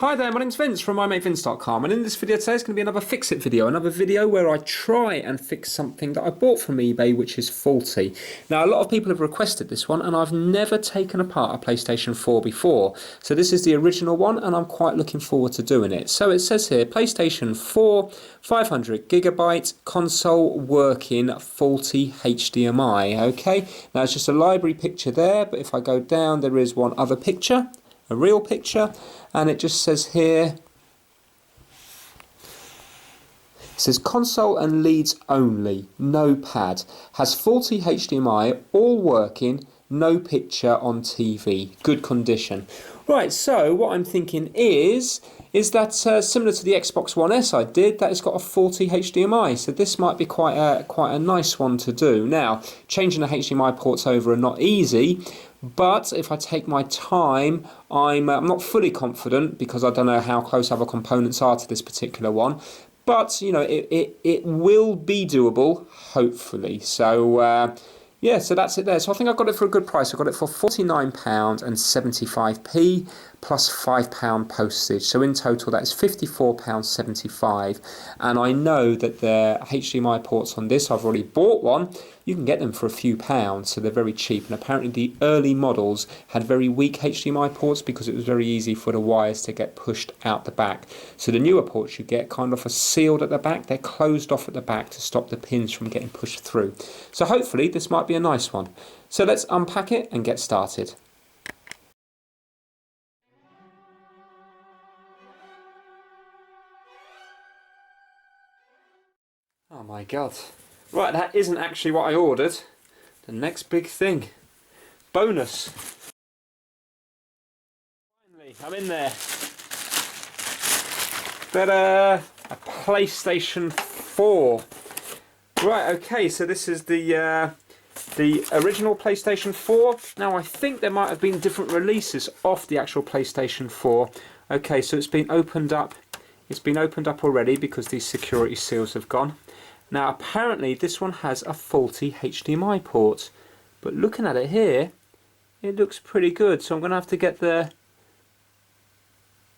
Hi there, my name's Vince from mymatevince.com, and in this video today is going to be another Fix-It video, another video where I try and fix something that I bought from eBay which is faulty. Now a lot of people have requested this one and I've never taken apart a PlayStation 4 before, so this is the original one and I'm quite looking forward to doing it. So it says here, PlayStation 4, 500GB, console working, faulty HDMI, okay? Now it's just a library picture there, but if I go down there is one other picture, a real picture, and it just says here, it says console and leads only, no pad, has faulty HDMI, all working, no picture on TV, good condition. Right, so what I'm thinking is that similar to the Xbox One S I did, that it's got a faulty HDMI, so this might be quite a nice one to do. Now, changing the HDMI ports over are not easy, but if I take my time, I'm not fully confident because I don't know how close other components are to this particular one. But, you know, it will be doable, hopefully. So, yeah, so that's it there. So I think I got it for a good price. I got it for £49.75p plus £5 postage. So in total, that is £54.75. And I know that the HDMI ports on this, I've already bought one. You can get them for a few pounds, so they're very cheap. And apparently the early models had very weak HDMI ports because it was very easy for the wires to get pushed out the back. So the newer ports you get kind of are sealed at the back. They're closed off at the back to stop the pins from getting pushed through. So hopefully this might be a nice one. So let's unpack it and get started. Oh my god. Right, that isn't actually what I ordered. The next big thing. Bonus. Finally, I'm in there. Ta-da! A PlayStation 4. Right, okay, so this is the original PlayStation 4. Now I think there might have been different releases of the actual PlayStation 4. Okay, so it's been opened up. It's been opened up already because these security seals have gone. Now apparently this one has a faulty HDMI port, but looking at it here, it looks pretty good. So I'm going to have to get the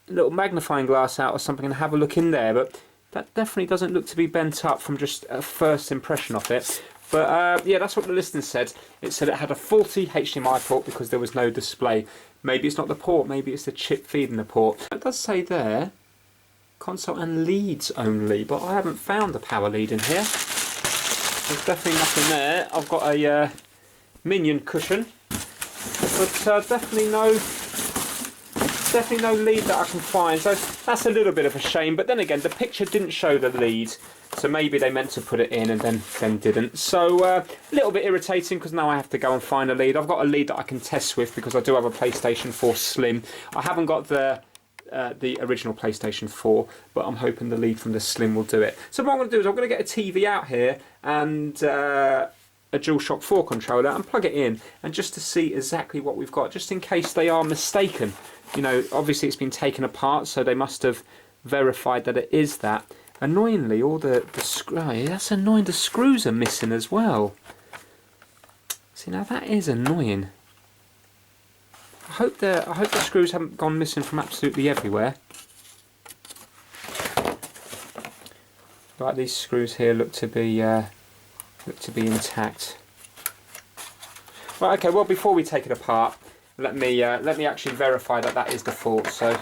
little magnifying glass out or something and have a look in there. But that definitely doesn't look to be bent up from just a first impression of it. But yeah, that's what the listing said. It said it had a faulty HDMI port because there was no display. Maybe it's not the port, maybe it's the chip feeding the port. It does say there, console and leads only, but I haven't found the power lead in here. There's definitely nothing there. I've got a minion cushion, but definitely no lead that I can find. So that's a little bit of a shame. But then again, the picture didn't show the lead, so maybe they meant to put it in and then didn't. So a little bit irritating because now I have to go and find a lead. I've got a lead that I can test with because I do have a PlayStation 4 Slim. I haven't got the original PlayStation 4, but I'm hoping the lead from the Slim will do it. So what I'm going to do is I'm going to get a TV out here and a DualShock 4 controller and plug it in, and just to see exactly what we've got, just in case they are mistaken. You know, obviously it's been taken apart, so they must have verified that it is that. Annoyingly, all the screws, that's annoying, the screws are missing as well. See, now that is annoying. I hope the screws haven't gone missing from absolutely everywhere. Right, these screws here look to be intact. Right, okay. Well, before we take it apart, let me actually verify that that is the fault. So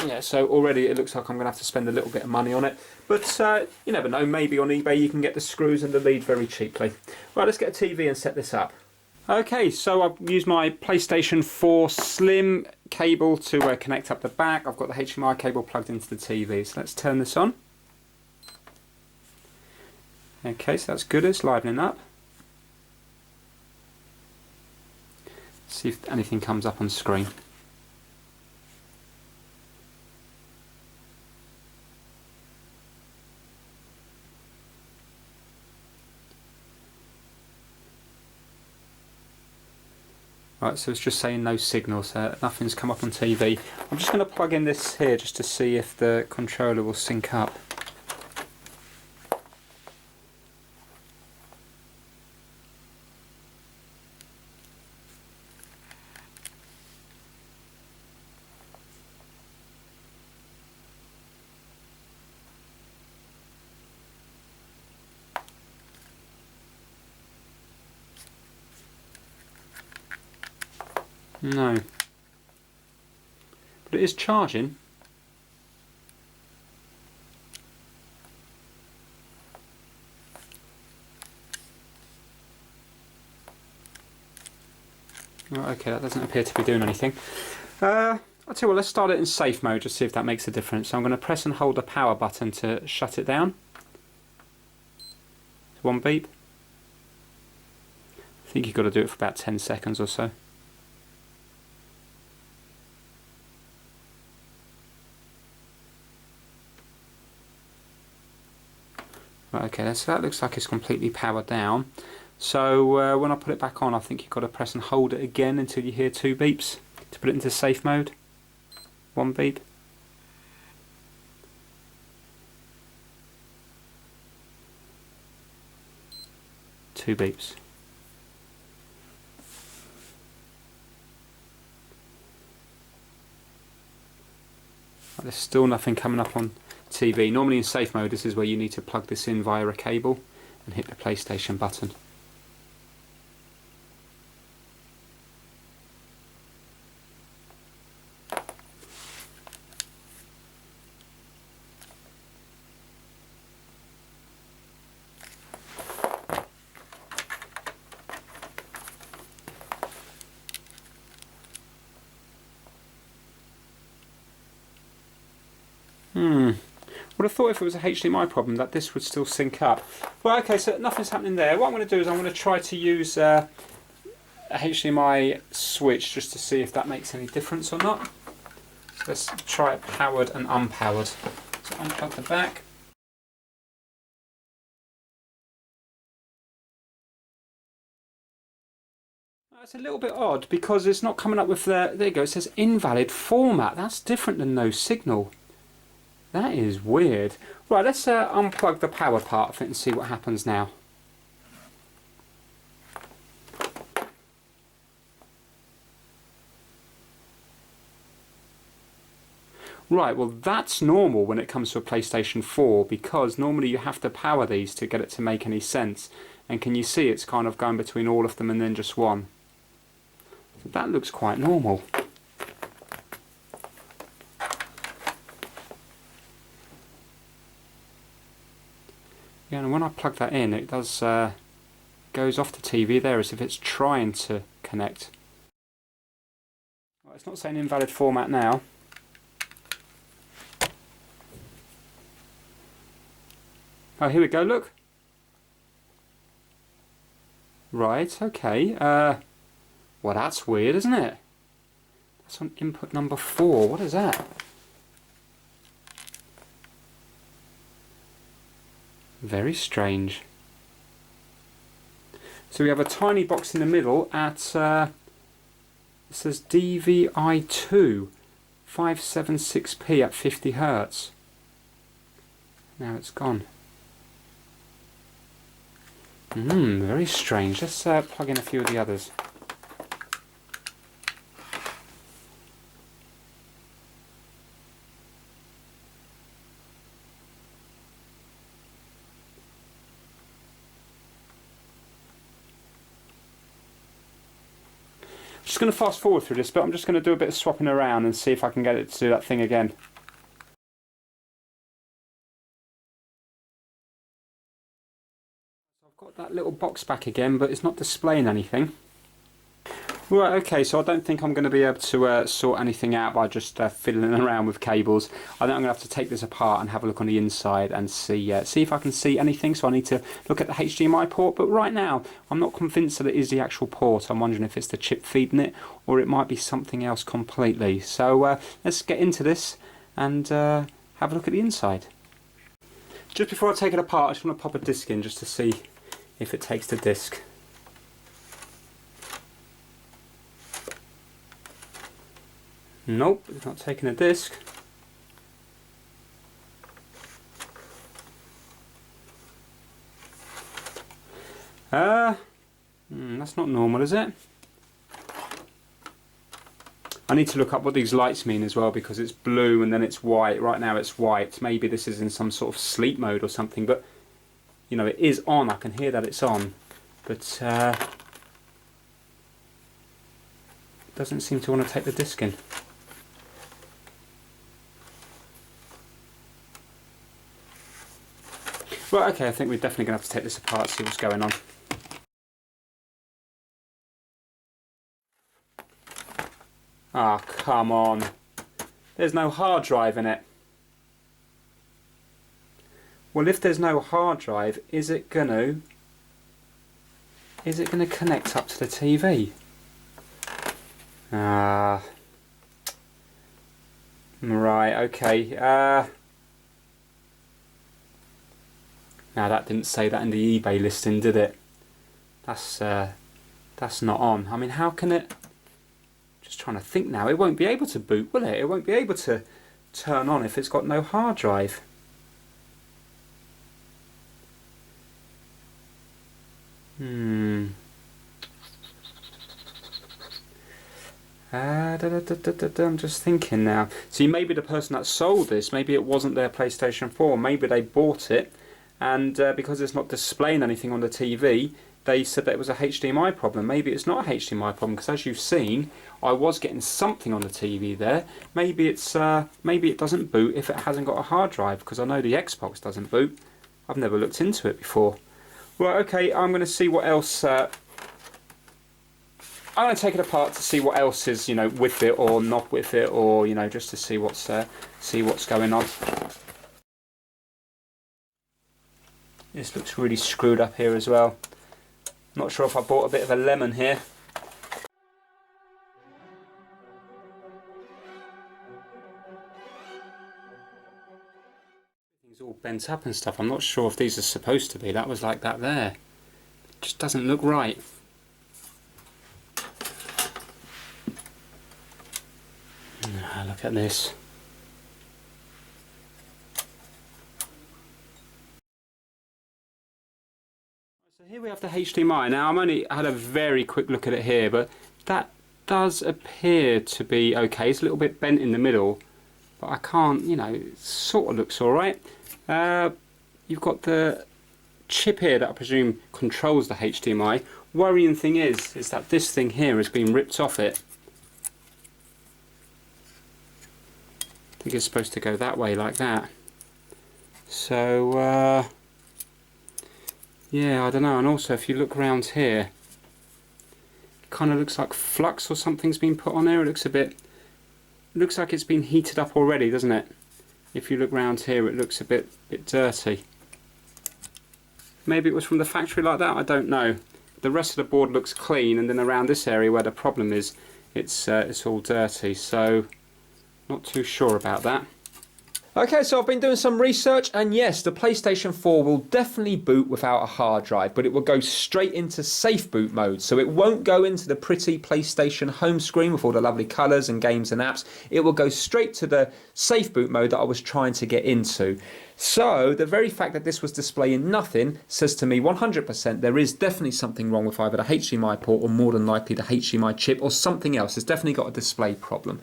yeah, so already it looks like I'm going to have to spend a little bit of money on it. But you never know, maybe on eBay you can get the screws and the lead very cheaply. Right, let's get a TV and set this up. Okay, so I've used my PlayStation 4 Slim cable to connect up the back. I've got the HDMI cable plugged into the TV. So let's turn this on. Okay, so that's good, it's livening up. See if anything comes up on screen. Right, so it's just saying no signal, so nothing's come up on TV. I'm just going to plug in this here just to see if the controller will sync up. No. But it is charging. Oh, okay, that doesn't appear to be doing anything. I'll tell you what, let's start it in safe mode, just see if that makes a difference. So I'm going to press and hold the power button to shut it down. One beep. I think you've got to do it for about 10 seconds or so. Right, okay, so that looks like it's completely powered down. So when I put it back on, I think you've got to press and hold it again until you hear 2 beeps to put it into safe mode. 1 beep. 2 beeps. There's still nothing coming up on TV. Normally in safe mode, this is where you need to plug this in via a cable and hit the PlayStation button. Would have thought if it was a HDMI problem that this would still sync up. Well, okay, so nothing's happening there. What I'm going to do is I'm going to try to use a HDMI switch just to see if that makes any difference or not. So let's try it powered and unpowered. So unplug the back. It's a little bit odd because it's not coming up with the, there you go, it says invalid format. That's different than no signal. That is weird. Right, let's unplug the power part of it and see what happens now. Right, well that's normal when it comes to a PlayStation 4 because normally you have to power these to get it to make any sense. And can you see it's kind of going between all of them and then just one. So that looks quite normal. Yeah, and when I plug that in, it does goes off the TV there as if it's trying to connect. Well, it's not saying invalid format now. Oh, here we go, look. Right, okay. Well, that's weird, isn't it? That's on input number 4. What is that? Very strange. So we have a tiny box in the middle at, it says DVI2 576p at 50 Hz. Now it's gone. Very strange. Let's plug in a few of the others. I'm just going to fast forward through this, but I'm just going to do a bit of swapping around and see if I can get it to do that thing again. So I've got that little box back again, but it's not displaying anything. Right, okay, so I don't think I'm going to be able to sort anything out by just fiddling around with cables. I think I'm going to have to take this apart and have a look on the inside and see if I can see anything. So I need to look at the HDMI port, but right now I'm not convinced that it is the actual port. I'm wondering if it's the chip feeding it or it might be something else completely. So let's get into this and have a look at the inside. Just before I take it apart, I just want to pop a disc in just to see if it takes the disc. Nope, it's not taking a disc. That's not normal, is it? I need to look up what these lights mean as well because it's blue and then it's white. Right now it's white. Maybe this is in some sort of sleep mode or something, but you know, it is on. I can hear that it's on, but doesn't seem to want to take the disc in. Right, okay, I think we're definitely going to have to take this apart, see what's going on. Ah, come on. There's no hard drive in it. Well, if there's no hard drive, is it going to connect up to the TV? Ah. Right, okay. Now that didn't say that in the eBay listing, did it? That's not on. I mean, how can it... Just trying to think now. It won't be able to boot, will it? It won't be able to turn on if it's got no hard drive. I'm just thinking now. See, maybe the person that sold this, maybe it wasn't their PlayStation 4. Maybe they bought it, and because it's not displaying anything on the TV, they said that it was a HDMI problem. Maybe it's not a HDMI problem, because as you've seen, I was getting something on the TV there. Maybe it's maybe it doesn't boot if it hasn't got a hard drive, because I know the Xbox doesn't boot. I've never looked into it before. Right, okay, I'm going to see what else. I'm going to take it apart to see what else is, you know, with it or not with it, or you know, just to see what's going on. This looks really screwed up here as well. Not sure if I bought a bit of a lemon here. Everything's all bent up and stuff. I'm not sure if these are supposed to be. That was like that there. It just doesn't look right. Look at this. So here we have the HDMI. Now I'm only had a very quick look at it here, but that does appear to be okay. It's a little bit bent in the middle, but I can't, you know, it sort of looks alright. You've got the chip here that I presume controls the HDMI. Worrying thing is that this thing here has been ripped off it. I think it's supposed to go that way like that. So yeah, I don't know. And also if you look around here, it kind of looks like flux or something's been put on there. It looks a bit, looks like it's been heated up already, doesn't it? If you look around here, it looks a bit dirty. Maybe it was from the factory like that, I don't know. The rest of the board looks clean, and then around this area where the problem is, it's all dirty, so not too sure about that. Okay, so I've been doing some research, and yes, the PlayStation 4 will definitely boot without a hard drive, but it will go straight into safe boot mode, so it won't go into the pretty PlayStation home screen with all the lovely colours and games and apps. It will go straight to the safe boot mode that I was trying to get into. So the very fact that this was displaying nothing says to me 100% there is definitely something wrong with either the HDMI port or more than likely the HDMI chip or something else. It's definitely got a display problem.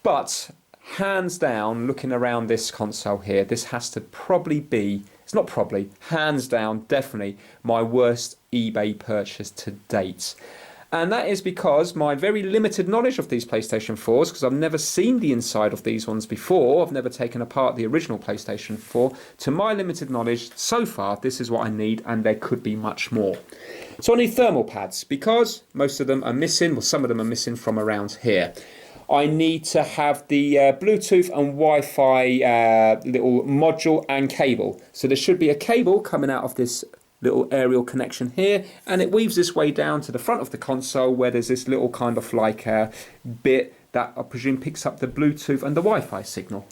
But hands down, looking around this console here, this has to probably be, it's not probably, hands down, definitely my worst eBay purchase to date. And that is because my very limited knowledge of these PlayStation 4s, because I've never seen the inside of these ones before, I've never taken apart the original PlayStation 4, to my limited knowledge, so far, this is what I need, and there could be much more. So I need thermal pads, because most of them are missing, well some of them are missing from around here. I need to have the Bluetooth and Wi-Fi little module and cable. So there should be a cable coming out of this little aerial connection here, and it weaves this way down to the front of the console where there's this little kind of like bit that I presume picks up the Bluetooth and the Wi-Fi signal.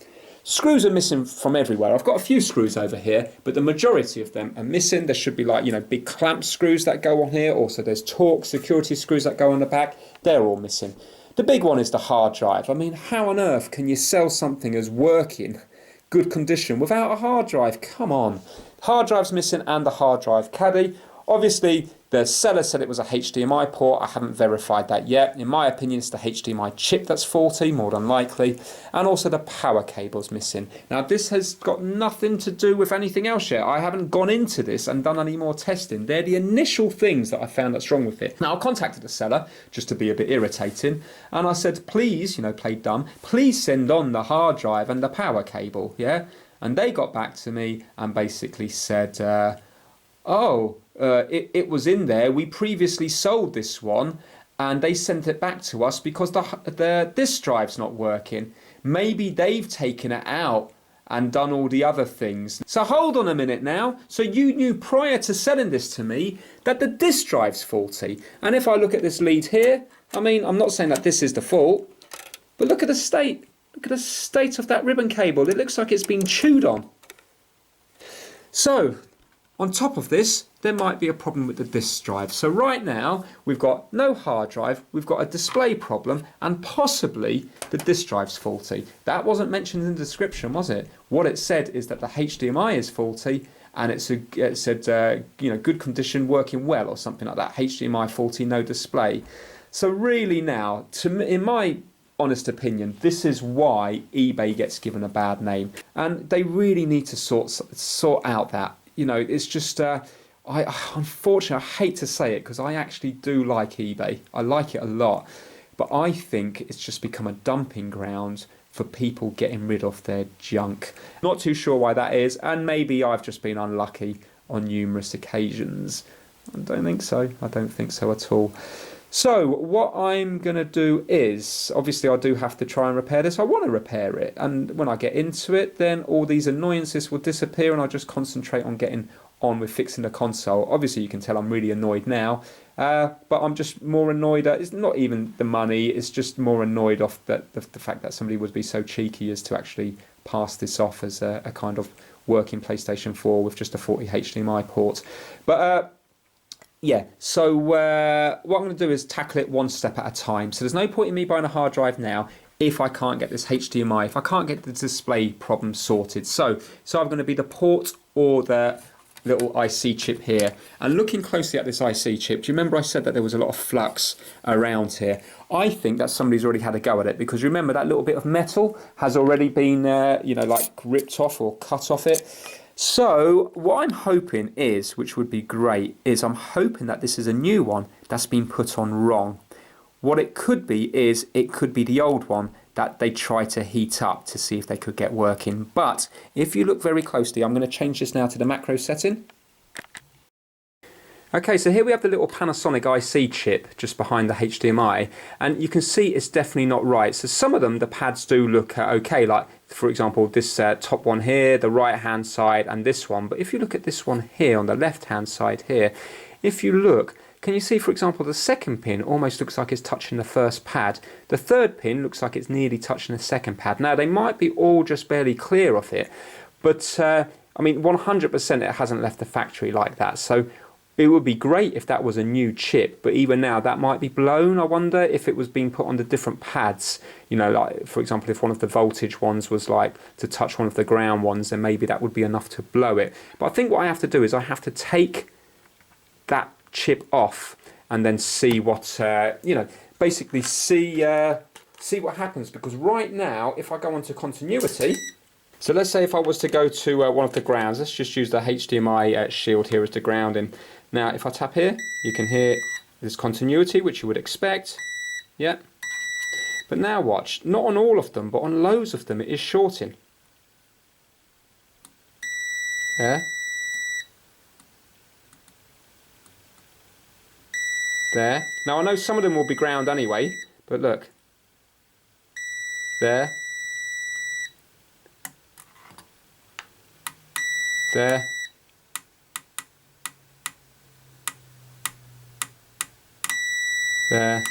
Screws are missing from everywhere. I've got a few screws over here, but the majority of them are missing. There should be like, you know, big clamp screws that go on here. Also there's torque security screws that go on the back. They're all missing. The big one is the hard drive. I mean, how on earth can you sell something as working, good condition, without a hard drive? Come on. Hard drive's missing and the hard drive caddy. Obviously, the seller said it was a HDMI port. I haven't verified that yet. In my opinion, it's the HDMI chip that's faulty, more than likely. And also the power cable's missing. Now, this has got nothing to do with anything else yet. I haven't gone into this and done any more testing. They're the initial things that I found that's wrong with it. Now, I contacted the seller, just to be a bit irritating. And I said, please, you know, play dumb, please send on the hard drive and the power cable, yeah? And they got back to me and basically said, it was in there. We previously sold this one and they sent it back to us because the disk drive's not working. Maybe they've taken it out and done all the other things. So hold on a minute now. So you knew prior to selling this to me that the disk drive's faulty. And if I look at this lead here, I mean, I'm not saying that this is the fault, but look at the state. Look at the state of that ribbon cable. It looks like it's been chewed on. So, on top of this, there might be a problem with the disk drive. So right now, we've got no hard drive, we've got a display problem, and possibly the disk drive's faulty. That wasn't mentioned in the description, was it? What it said is that the HDMI is faulty, and it said, you know, good condition, working well, or something like that. HDMI faulty, no display. So really now, in my honest opinion, this is why eBay gets given a bad name, and they really need to sort out that. You know, it's just, unfortunately, I hate to say it because I actually do like eBay. I like it a lot. But I think it's just become a dumping ground for people getting rid of their junk. Not too sure why that is, and maybe I've just been unlucky on numerous occasions. I don't think so. I don't think so at all. So what I'm going to do is, obviously I do have to try and repair this. I want to repair it, and when I get into it, then all these annoyances will disappear and I'll just concentrate on getting on with fixing the console. Obviously you can tell I'm really annoyed now, but I'm just more annoyed at, it's not even the money, it's just more annoyed off the fact that somebody would be so cheeky as to actually pass this off as a kind of working PlayStation 4 with just a 40 HDMI port. But yeah, so what I'm going to do is tackle it one step at a time. So there's no point in me buying a hard drive now if I can't get this HDMI, if I can't get the display problem sorted. So it's either going to be the port or the little IC chip here. And looking closely at this IC chip, do you remember I said that there was a lot of flux around here? I think that somebody's already had a go at it, because remember that little bit of metal has already been, you know, like ripped off or cut off it. So what I'm hoping is, which would be great, is I'm hoping that this is a new one that's been put on wrong. What it could be is, it could be the old one that they try to heat up to see if they could get working. But if you look very closely, I'm going to change this now to the macro setting. Okay, so here we have the little Panasonic IC chip just behind the HDMI, and you can see it's definitely not right. So some of them, the pads do look okay, like for example this top one here, the right hand side, and this one. But if you look at this one here on the left hand side here, if you look, can you see for example the second pin almost looks like it's touching the first pad. The third pin looks like it's nearly touching the second pad. Now they might be all just barely clear of it, but I mean 100% it hasn't left the factory like that. So it would be great if that was a new chip, but even now that might be blown. I wonder if it was being put on the different pads. You know, like for example, if one of the voltage ones was like to touch one of the ground ones, then maybe that would be enough to blow it. But I think what I have to do is I have to take that chip off and then see what, you know, basically see what happens. Because right now, if I go onto continuity, so let's say if I was to go to one of the grounds, let's just use the HDMI shield here as the grounding. Now, if I tap here, you can hear this continuity, which you would expect. Yeah. But now watch, not on all of them, but on loads of them, it is shorting. Yeah. There. Now, I know some of them will be ground anyway, but look. There. There. There.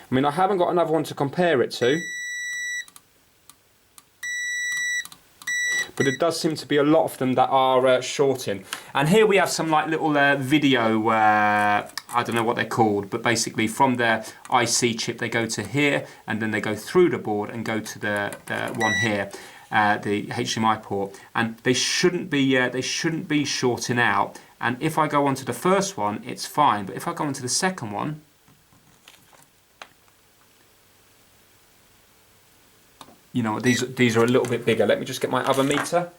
I mean, I haven't got another one to compare it to. but it does seem to be a lot of them that are shorting. And here we have some like little video, I don't know what they're called, but basically from the IC chip they go to here, and then they go through the board and go to the one here, the HDMI port, and they shouldn't be shorting out. And if I go onto the first one, it's fine, but if I go onto the second one, you know, these are a little bit bigger. Let me just get my other meter.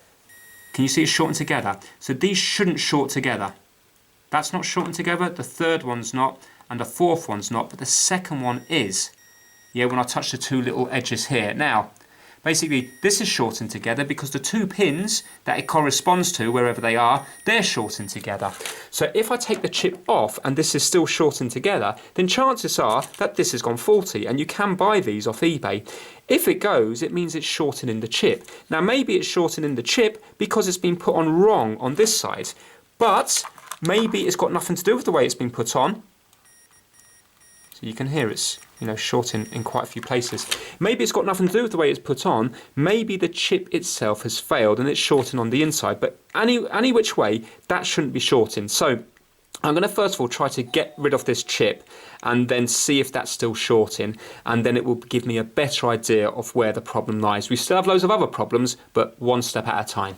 Can you see it's shorting together? So these shouldn't short together. That's not shorting together, the third one's not, and the fourth one's not, but the second one is. Yeah, when I touch the two little edges here. Now, basically, this is shorting together because the two pins that it corresponds to, wherever they are, they're shorting together. So if I take the chip off and this is still shorting together, then chances are that this has gone faulty, and you can buy these off eBay. If it goes, it means it's shorting the chip. Now maybe it's shorting the chip because it's been put on wrong on this side, but maybe it's got nothing to do with the way it's been put on. So you can hear it's, you know, shorting in quite a few places. Maybe it's got nothing to do with the way it's put on. Maybe the chip itself has failed and it's shorting on the inside. But any which way, that shouldn't be shorting. So I'm going to first of all try to get rid of this chip and then see if that's still shorting, and then it will give me a better idea of where the problem lies. We still have loads of other problems, but one step at a time.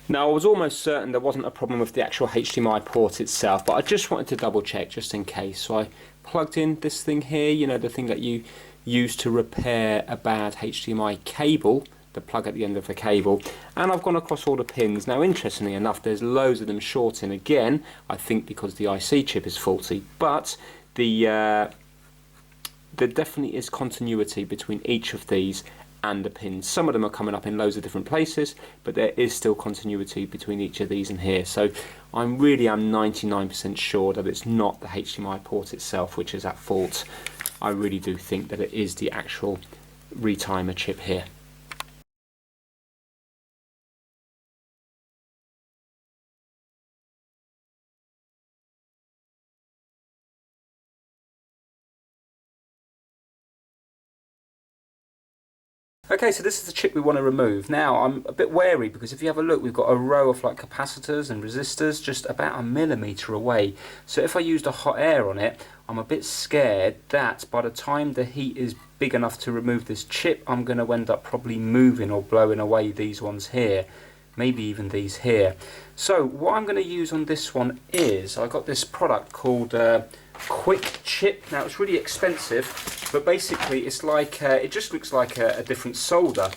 Now, I was almost certain there wasn't a problem with the actual HDMI port itself, but I just wanted to double check just in case. So I plugged in this thing here, you know, the thing that you use to repair a bad HDMI cable, the plug at the end of the cable, and I've gone across all the pins. Now, interestingly enough, there's loads of them shorting again, I think because the IC chip is faulty, but there definitely is continuity between each of these and the pins. Some of them are coming up in loads of different places, but there is still continuity between each of these and here. So I'm 99% sure that it's not the HDMI port itself which is at fault. I really do think that it is the actual retimer chip here. Okay, so this is the chip we want to remove. Now, I'm a bit wary because if you have a look, we've got a row of like capacitors and resistors just about 1 millimeter away. So if I used a hot air on it, I'm a bit scared that by the time the heat is big enough to remove this chip, I'm going to end up probably moving or blowing away these ones here. Maybe even these here. So what I'm going to use on this one is, I got this product called Quick Chip. Now it's really expensive, but basically it's like it just looks like a different solder,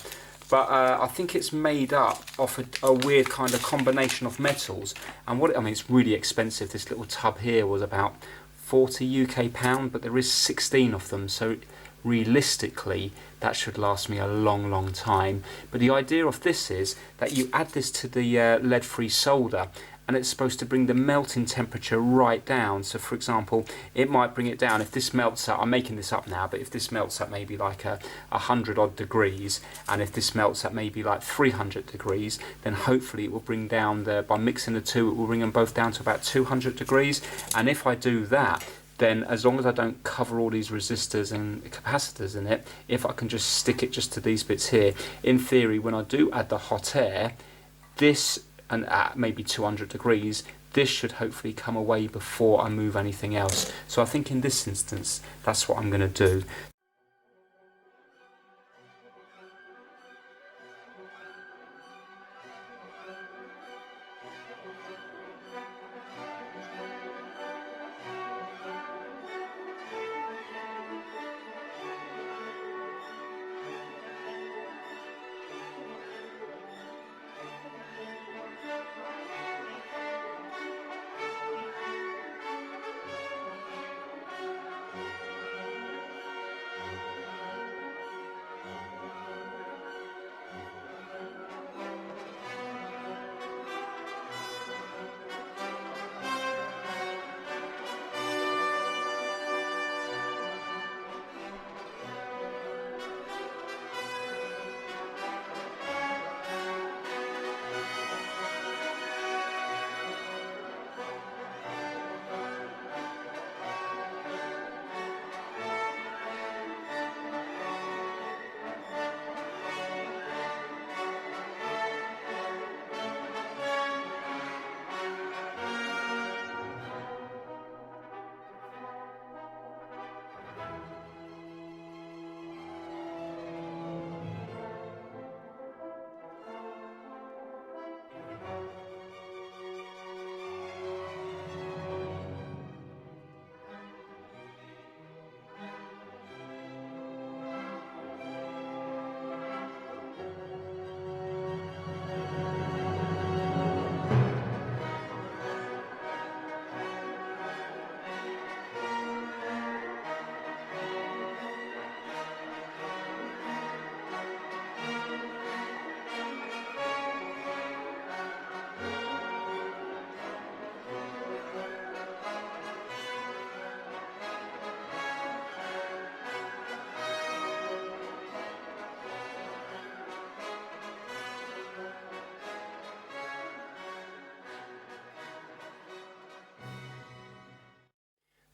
but I think it's made up of a weird kind of combination of metals. And I mean, it's really expensive. This little tub here was about 40 UK pound, but there is 16 of them, so realistically that should last me a long time. But the idea of this is that you add this to the lead-free solder, and it's supposed to bring the melting temperature right down. So for example, it might bring it down if this melts at, I'm making this up now, but if this melts at maybe like 100 odd degrees, and if this melts at maybe like 300 degrees, then hopefully it will bring down by mixing the two, it will bring them both down to about 200 degrees. And if I do that, then as long as I don't cover all these resistors and capacitors in it, if I can just stick it just to these bits here, in theory, when I do add the hot air, this, and at maybe 200 degrees, this should hopefully come away before I move anything else. So I think in this instance, that's what I'm going to do.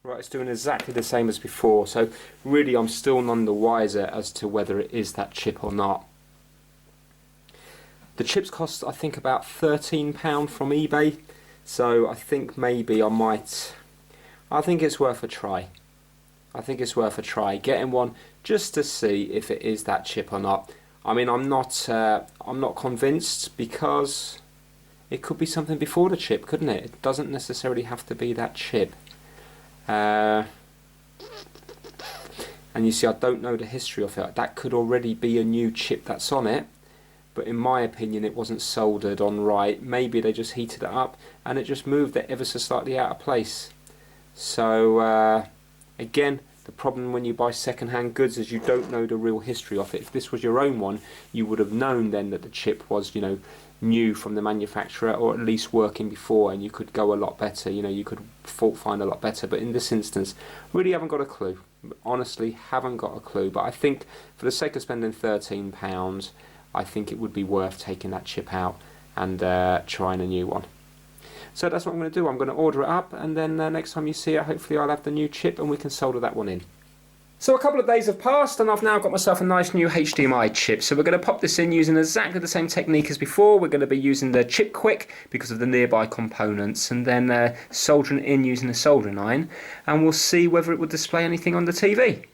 Right, it's doing exactly the same as before, so really I'm still none the wiser as to whether it is that chip or not. The chips cost, I think, about £13 from eBay, so I think maybe I think it's worth a try. I think it's worth a try, getting one just to see if it is that chip or not. I mean, I'm not convinced, because it could be something before the chip, couldn't it? It doesn't necessarily have to be that chip. And you see, I don't know the history of it. That could already be a new chip that's on it, but in my opinion it wasn't soldered on right. Maybe they just heated it up and it just moved it ever so slightly out of place. So again, the problem when you buy second-hand goods is you don't know the real history of it. If this was your own one, you would have known then that the chip was, you know, new from the manufacturer, or at least working before, and you could go a lot better, you know, you could fault find a lot better. But in this instance, really haven't got a clue. Honestly, haven't got a clue. But I think for the sake of spending £13, I think it would be worth taking that chip out and trying a new one. So that's what I'm going to do. I'm going to order it up, and then next time you see it, hopefully I'll have the new chip and we can solder that one in. So a couple of days have passed and I've now got myself a nice new HDMI chip. So we're going to pop this in using exactly the same technique as before. We're going to be using the chip quick because of the nearby components, and then soldering it in using a soldering iron, and we'll see whether it will display anything on the TV.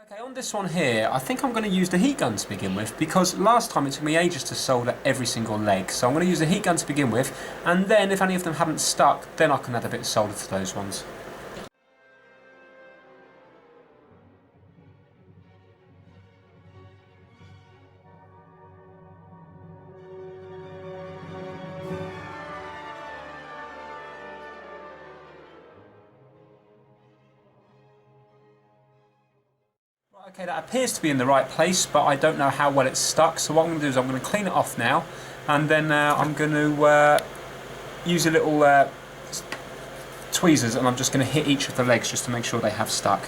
Okay, on this one here, I think I'm going to use the heat gun to begin with, because last time it took me ages to solder every single leg. So I'm going to use the heat gun to begin with, and then if any of them haven't stuck, then I can add a bit of solder to those ones. Okay, that appears to be in the right place, but I don't know how well it's stuck. So what I'm going to do is I'm going to clean it off now, and then I'm going to use a little tweezers, and I'm just going to hit each of the legs just to make sure they have stuck.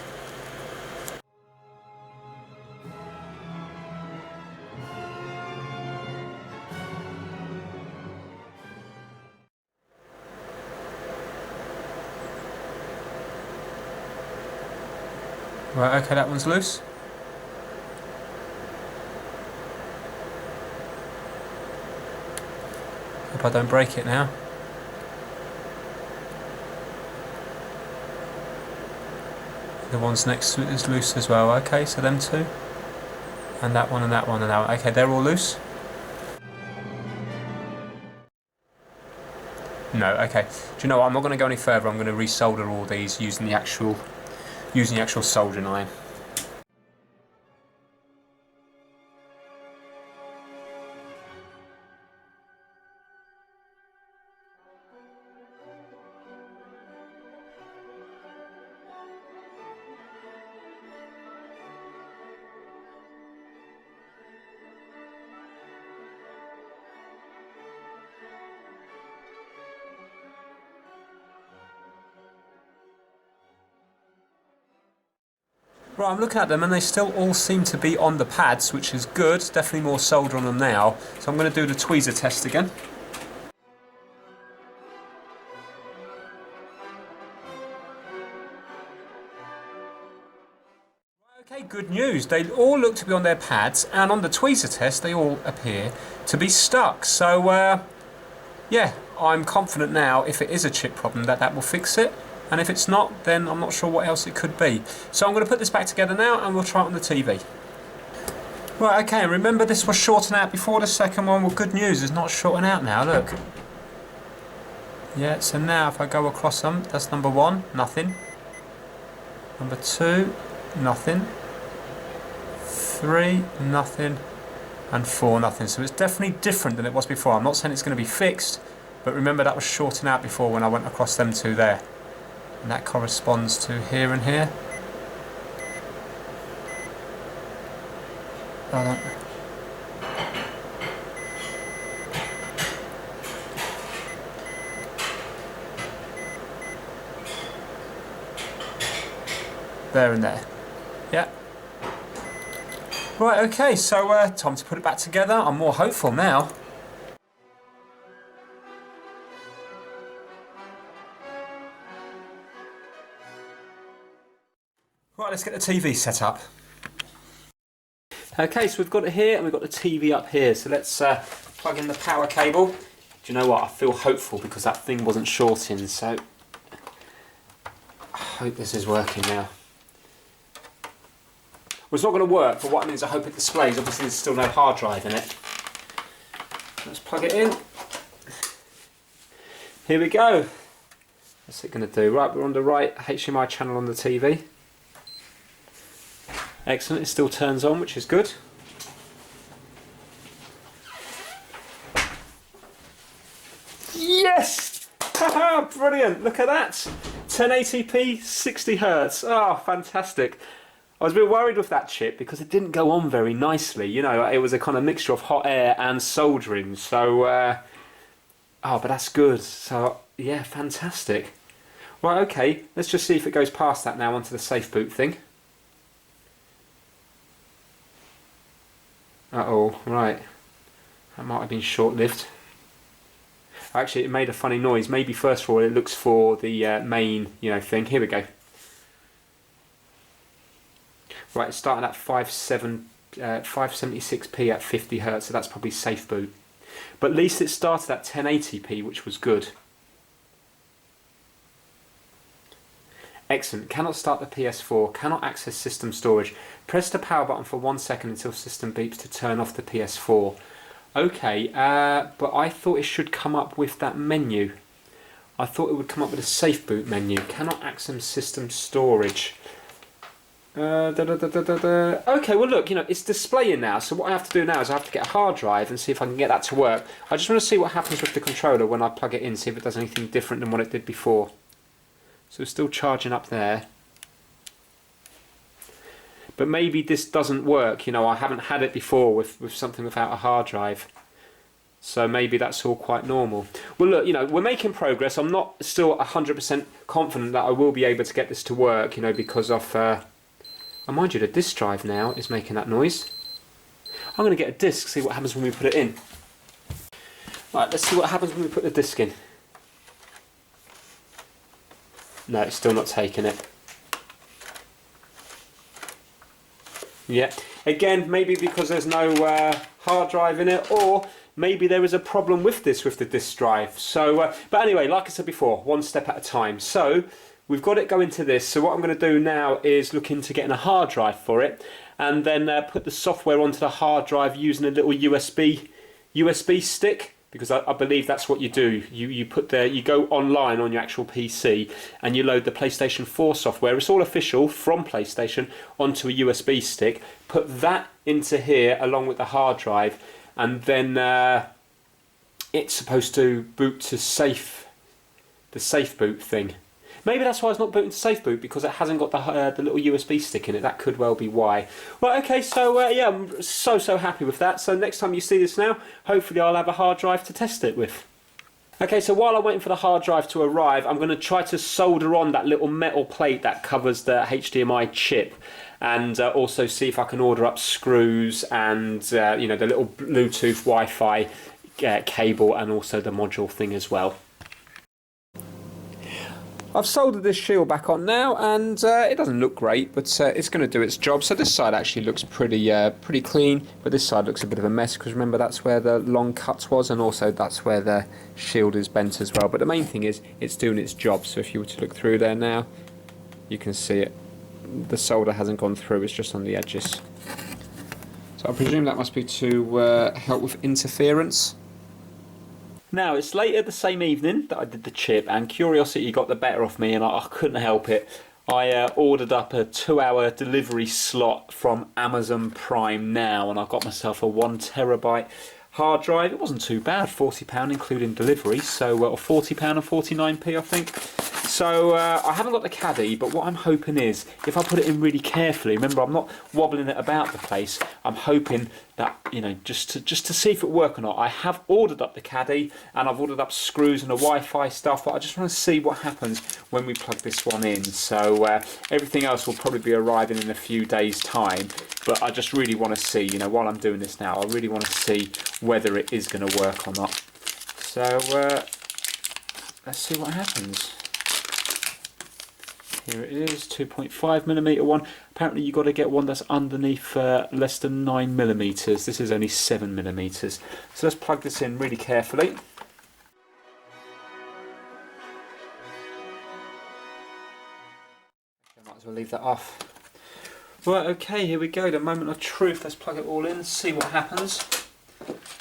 Right, okay, that one's loose. Hope I don't break it now. The ones next to it is loose as well. Okay, so them two. And that one and that one and that one. Okay, they're all loose. No, okay. Do you know what? I'm not going to go any further. I'm going to resolder all these using the actual soldering iron. Right, I'm looking at them and they still all seem to be on the pads, which is good. Definitely more solder on them now. So I'm going to do the tweezer test again. Okay, good news. They all look to be on their pads, and on the tweezer test they all appear to be stuck. So yeah, I'm confident now if it is a chip problem that will fix it. And if it's not, then I'm not sure what else it could be. So I'm going to put this back together now and we'll try it on the TV. Right, okay, remember this was shorting out before the second one. Well, good news, it's not shorting out now, look. Yeah, so now if I go across them, that's number 1, nothing. Number 2, nothing. 3, nothing. And 4, nothing. So it's definitely different than it was before. I'm not saying it's going to be fixed, but remember that was shorting out before when I went across them two there. And that corresponds to here and here. there and there. Yeah. Right, okay, so time to put it back together. I'm more hopeful now. Right, let's get the TV set up. Okay, so we've got it here and we've got the TV up here. So let's plug in the power cable. Do you know what? I feel hopeful because that thing wasn't shorting, so I hope this is working now. Well, it's not going to work, but what I mean is I hope it displays. Obviously there's still no hard drive in it. Let's plug it in. Here we go. What's it going to do? Right, we're on the right HDMI channel on the TV. Excellent, it still turns on, which is good. Yes! Haha, brilliant, look at that. 1080p, 60 Hz. Oh, fantastic. I was a bit worried with that chip because it didn't go on very nicely. You know, it was a kind of mixture of hot air and soldering. So, oh, but that's good. So, yeah, fantastic. Right, okay, let's just see if it goes past that now onto the safe boot thing. Uh-oh, right. That might have been short-lived. Actually, it made a funny noise. Maybe first of all it looks for the main, you know, thing. Here we go. Right, it started at 576p at 50 Hz, so that's probably safe boot. But at least it started at 1080p, which was good. Excellent. Cannot start the PS4. Cannot access system storage. Press the power button for 1 second until system beeps to turn off the PS4. Okay, but I thought it should come up with that menu. I thought it would come up with a safe boot menu. Cannot access system storage. Okay, well look, you know, it's displaying now, so what I have to do now is I have to get a hard drive and see if I can get that to work. I just want to see what happens with the controller when I plug it in, see if it does anything different than what it did before. So it's still charging up there. But maybe this doesn't work, you know, I haven't had it before with something without a hard drive. So maybe that's all quite normal. Well look, you know, we're making progress. I'm not still 100% confident that I will be able to get this to work, you know, because of... Oh, mind you, the disk drive now is making that noise. I'm going to get a disk, see what happens when we put it in. Right, let's see what happens when we put the disk in. No, it's still not taking it. Yeah, again, maybe because there's no hard drive in it, or maybe there is a problem with this with the disk drive. So, but anyway, like I said before, one step at a time. So we've got it going to this. So what I'm going to do now is look into getting a hard drive for it, and then put the software onto the hard drive using a little USB stick. Because I believe that's what you do. You go online on your actual PC and you load the PlayStation 4 software. It's all official from PlayStation onto a USB stick. Put that into here along with the hard drive, and then it's supposed to boot to the safe boot thing. Maybe that's why it's not booting to safe boot, because it hasn't got the little USB stick in it. That could well be why. Right, okay, so yeah, I'm so happy with that. So next time you see this now, hopefully I'll have a hard drive to test it with. Okay, so while I'm waiting for the hard drive to arrive, I'm going to try to solder on that little metal plate that covers the HDMI chip, and also see if I can order up screws and you know, the little Bluetooth Wi-Fi cable, and also the module thing as well. I've soldered this shield back on now, and it doesn't look great, but it's going to do its job. So this side actually looks pretty clean, but this side looks a bit of a mess, because remember that's where the long cut was, and also that's where the shield is bent as well. But the main thing is it's doing its job. So if you were to look through there now, you can see it. The solder hasn't gone through, it's just on the edges. So I presume that must be to help with interference. Now, it's later the same evening that I did the chip, and curiosity got the better of me, and I couldn't help it. I ordered up a 2-hour delivery slot from Amazon Prime Now, and I got myself a 1 terabyte hard drive. It wasn't too bad, £40 including delivery, so or £40 and 49p I think. So I haven't got the caddy, but what I'm hoping is, if I put it in really carefully, remember I'm not wobbling it about the place, I'm hoping that, you know, just to see if it works or not. I have ordered up the caddy, and I've ordered up screws and the Wi-Fi stuff, but I just want to see what happens when we plug this one in. So everything else will probably be arriving in a few days' time, but I just really want to see, you know, while I'm doing this now, I really want to see whether it is going to work or not. So let's see what happens. Here it is, 2.5mm one. Apparently you've got to get one that's underneath less than 9mm. This is only 7mm. So let's plug this in really carefully. I might as well leave that off. Right, okay, here we go, the moment of truth. Let's plug it all in, see what happens.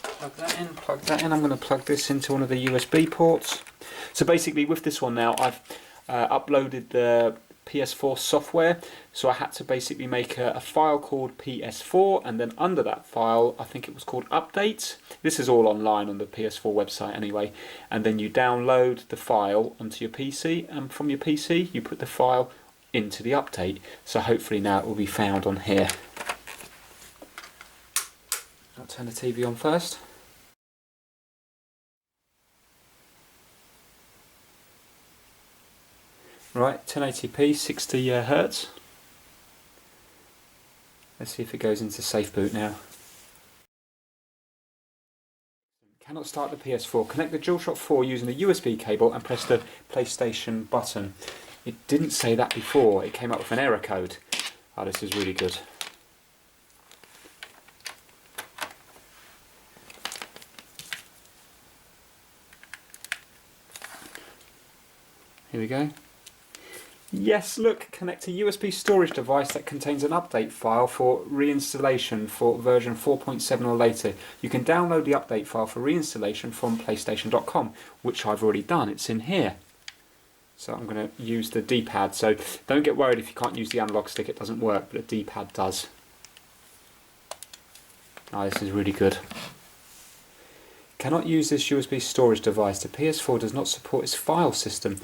Plug that in, plug that in. I'm going to plug this into one of the USB ports. So basically with this one now, I've uploaded the PS4 software, so I had to basically make a file called PS4, and then under that file I think it was called update. This is all online on the PS4 website anyway, and then you download the file onto your PC, and from your PC you put the file into the update. So hopefully now it will be found on here. I'll turn the TV on first. Right, 1080p, 60 Hertz. Let's see if it goes into safe boot now. Cannot start the PS4. Connect the DualShock 4 using a USB cable and press the PlayStation button. It didn't say that before. It came up with an error code. Oh, this is really good. Here we go. Yes, look, connect a USB storage device that contains an update file for reinstallation for version 4.7 or later. You can download the update file for reinstallation from PlayStation.com, which I've already done. It's in here. So I'm going to use the D-pad. So don't get worried if you can't use the analog stick, it doesn't work, but the D-pad does. Oh, this is really good. Cannot use this USB storage device. The PS4 does not support its file system.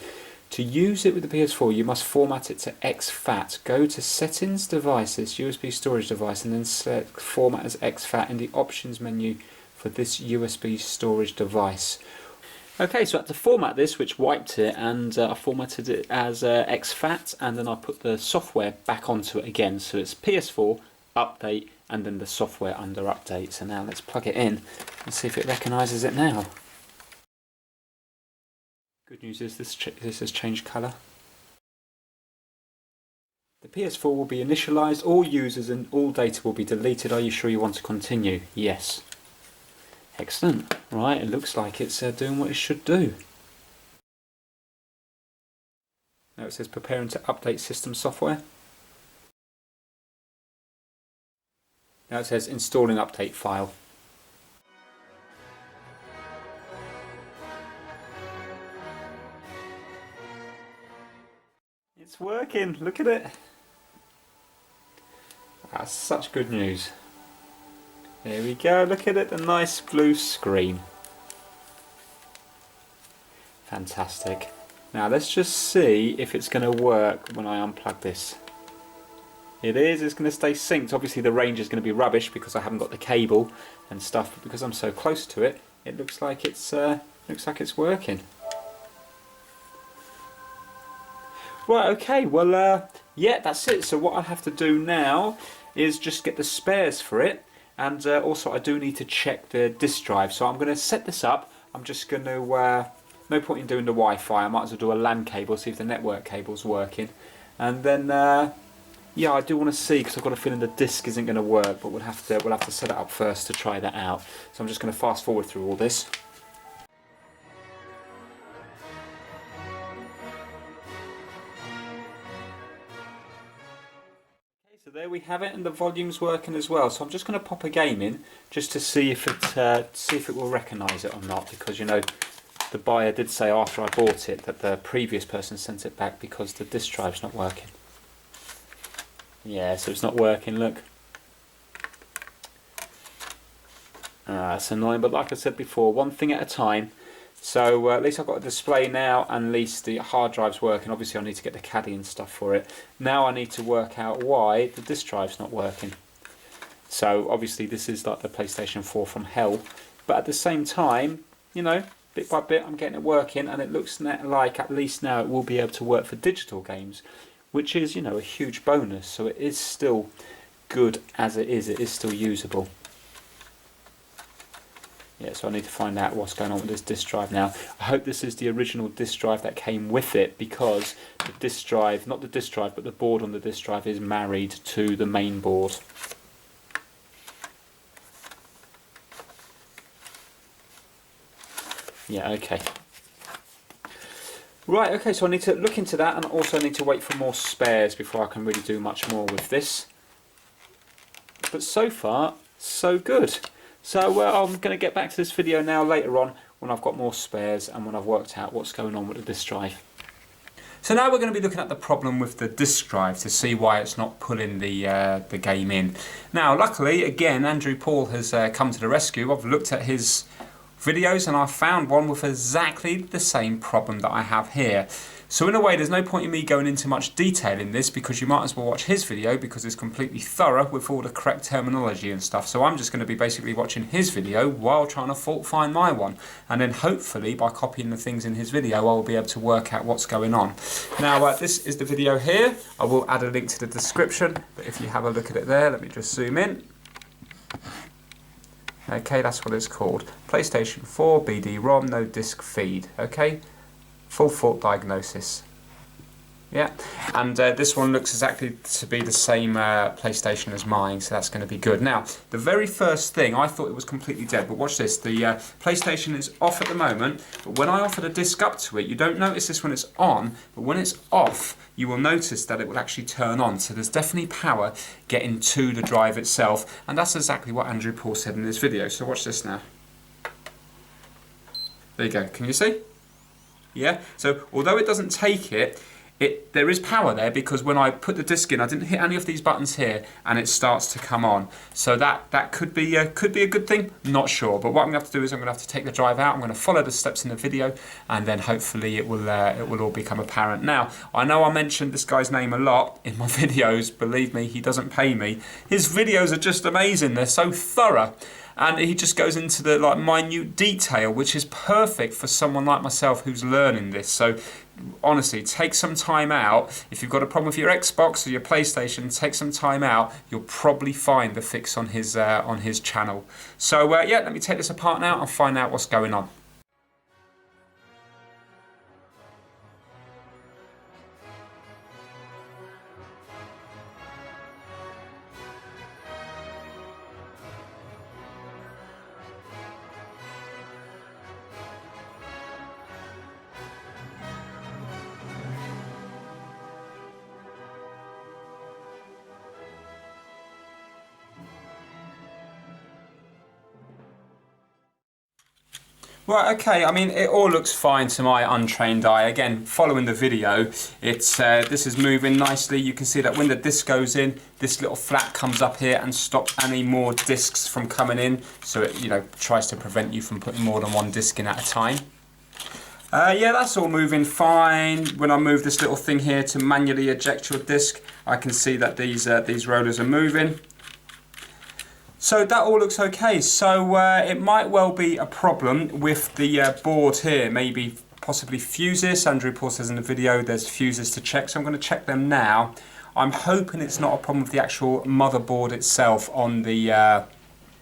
To use it with the PS4, you must format it to exFAT. Go to Settings, Devices, USB Storage Device, and then select Format as exFAT in the Options menu for this USB storage device. Okay, so I had to format this, which wiped it, and I formatted it as exFAT, and then I put the software back onto it again. So it's PS4, Update, and then the software under Update. So now let's plug it in and see if it recognises it now. Good news is this has changed colour. The PS4 will be initialised, all users and all data will be deleted. Are you sure you want to continue? Yes. Excellent. Right, it looks like it's doing what it should do. Now it says preparing to update system software. Now it says installing update file. It's working, look at it. That's such good news. There we go, look at it, the nice blue screen. Fantastic. Now let's just see if it's going to work when I unplug this. It is, it's going to stay synced. Obviously the range is going to be rubbish because I haven't got the cable and stuff, but because I'm so close to it, it looks like it's working. Right, okay, well, yeah, that's it. So what I have to do now is just get the spares for it, and also I do need to check the disk drive. So I'm going to set this up. I'm just going to, no point in doing the Wi-Fi, I might as well do a LAN cable, see if the network cable's working. And then, yeah, I do want to see, because I've got a feeling the disk isn't going to work, but we'll have to set it up first to try that out. So I'm just going to fast forward through all this. So there we have it, and the volume's working as well. So I'm just going to pop a game in just to see if it will recognise it or not, because you know the buyer did say after I bought it that the previous person sent it back because the disk drive's not working. Yeah, so it's not working. Look. That's annoying, but like I said before, one thing at a time. So at least I've got a display now, and at least the hard drive's working. Obviously I need to get the caddy and stuff for it. Now I need to work out why the disk drive's not working. So obviously this is like the PlayStation 4 from hell, but at the same time, you know, bit by bit I'm getting it working, and it looks like at least now it will be able to work for digital games, which is, you know, a huge bonus. So it is still good as it is still usable. Yeah, so I need to find out what's going on with this disk drive now. I hope this is the original disk drive that came with it, because the disk drive, not the disk drive, but the board on the disk drive is married to the main board. Yeah, okay. Right, okay, so I need to look into that, and also need to wait for more spares before I can really do much more with this. But so far, so good. So I'm going to get back to this video now later on when I've got more spares and when I've worked out what's going on with the disk drive. So now we're going to be looking at the problem with the disk drive to see why it's not pulling the game in. Now luckily, again, Andrew Paul has come to the rescue. I've looked at his videos and I've found one with exactly the same problem that I have here. So in a way, there's no point in me going into much detail in this, because you might as well watch his video, because it's completely thorough with all the correct terminology and stuff. So I'm just going to be basically watching his video while trying to fault find my one, and then hopefully by copying the things in his video I'll be able to work out what's going on. Now this is the video here. I will add a link to the description, but if you have a look at it there, let me just zoom in. Okay, that's what it's called. PlayStation 4 BD-ROM, no disk feed. Okay, full fault diagnosis. Yeah, and this one looks exactly to be the same PlayStation as mine, so that's going to be good. Now, the very first thing, I thought it was completely dead, but watch this. The PlayStation is off at the moment, but when I offer the disc up to it, you don't notice this when it's on, but when it's off, you will notice that it will actually turn on. So there's definitely power getting to the drive itself, and that's exactly what Andrew Paul said in this video. So watch this now. There you go. Can you see? Yeah. So although it doesn't take it, there is power there, because when I put the disc in, I didn't hit any of these buttons here, and it starts to come on. So that could be a good thing. Not sure. But what I'm going to have to do is I'm going to have to take the drive out. I'm going to follow the steps in the video, and then hopefully it will all become apparent. Now I know I mentioned this guy's name a lot in my videos. Believe me, he doesn't pay me. His videos are just amazing. They're so thorough. And he just goes into the minute detail, which is perfect for someone like myself who's learning this. So honestly, take some time out. If you've got a problem with your Xbox or your PlayStation, take some time out. You'll probably find the fix on his channel. So yeah, let me take this apart now and find out what's going on. Right, okay, I mean, it all looks fine to my untrained eye. Again, following the video, this is moving nicely. You can see that when the disc goes in, this little flap comes up here and stops any more discs from coming in. So it, tries to prevent you from putting more than one disc in at a time. Yeah, that's all moving fine. When I move this little thing here to manually eject your disc, I can see that these rollers are moving. So that all looks okay. So it might well be a problem with the board here, maybe possibly fuses. Andrew Paul says in the video there's fuses to check, so I'm going to check them now. I'm hoping it's not a problem with the actual motherboard itself on the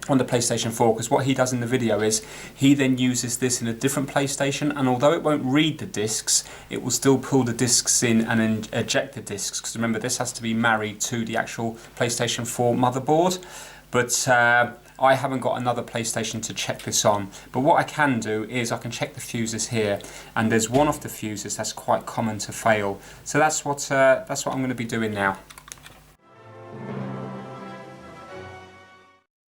PlayStation 4, because what he does in the video is he then uses this in a different PlayStation, and although it won't read the discs, it will still pull the discs in and then eject the discs, because remember this has to be married to the actual PlayStation 4 motherboard. But I haven't got another PlayStation to check this on. But what I can do is I can check the fuses here, and there's one of the fuses that's quite common to fail. So that's what I'm going to be doing now.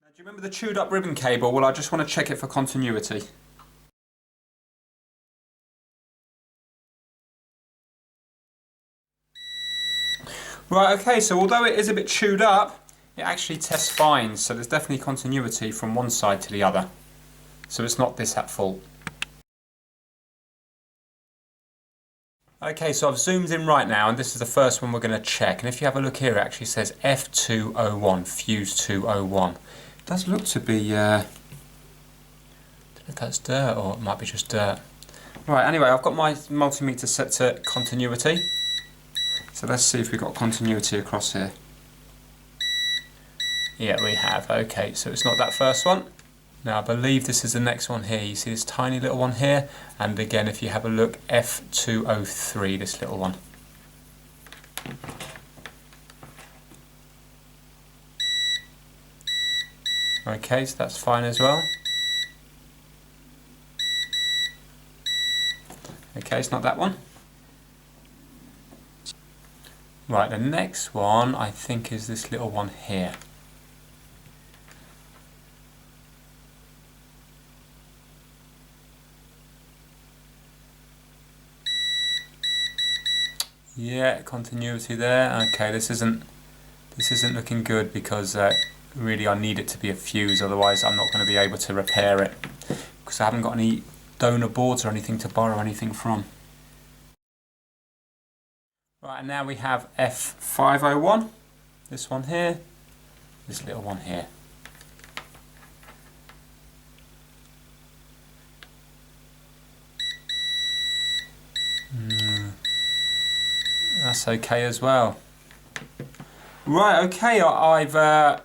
Now, do you remember the chewed up ribbon cable? Well, I just want to check it for continuity. Right, okay, so although it is a bit chewed up, it actually tests fine, so there's definitely continuity from one side to the other. So it's not this at fault. Okay, so I've zoomed in right now, and this is the first one we're going to check. And if you have a look here, it actually says F201, fuse 201. It does look to be, I don't know if that's dirt or it might be just dirt. Right, anyway, I've got my multimeter set to continuity. So let's see if we've got continuity across here. Yeah, we have. Okay, so it's not that first one. Now I believe this is the next one here. You see this tiny little one here, and again if you have a look, F203, this little one. Okay, so that's fine as well. Okay, it's not that one. Right, the next one I think is this little one here. Yeah, continuity there. Okay, this isn't looking good because really I need it to be a fuse, otherwise I'm not going to be able to repair it because I haven't got any donor boards or anything to borrow anything from. Right, and now we have F501, this one here, this little one here. That's okay as well. Right, okay, I've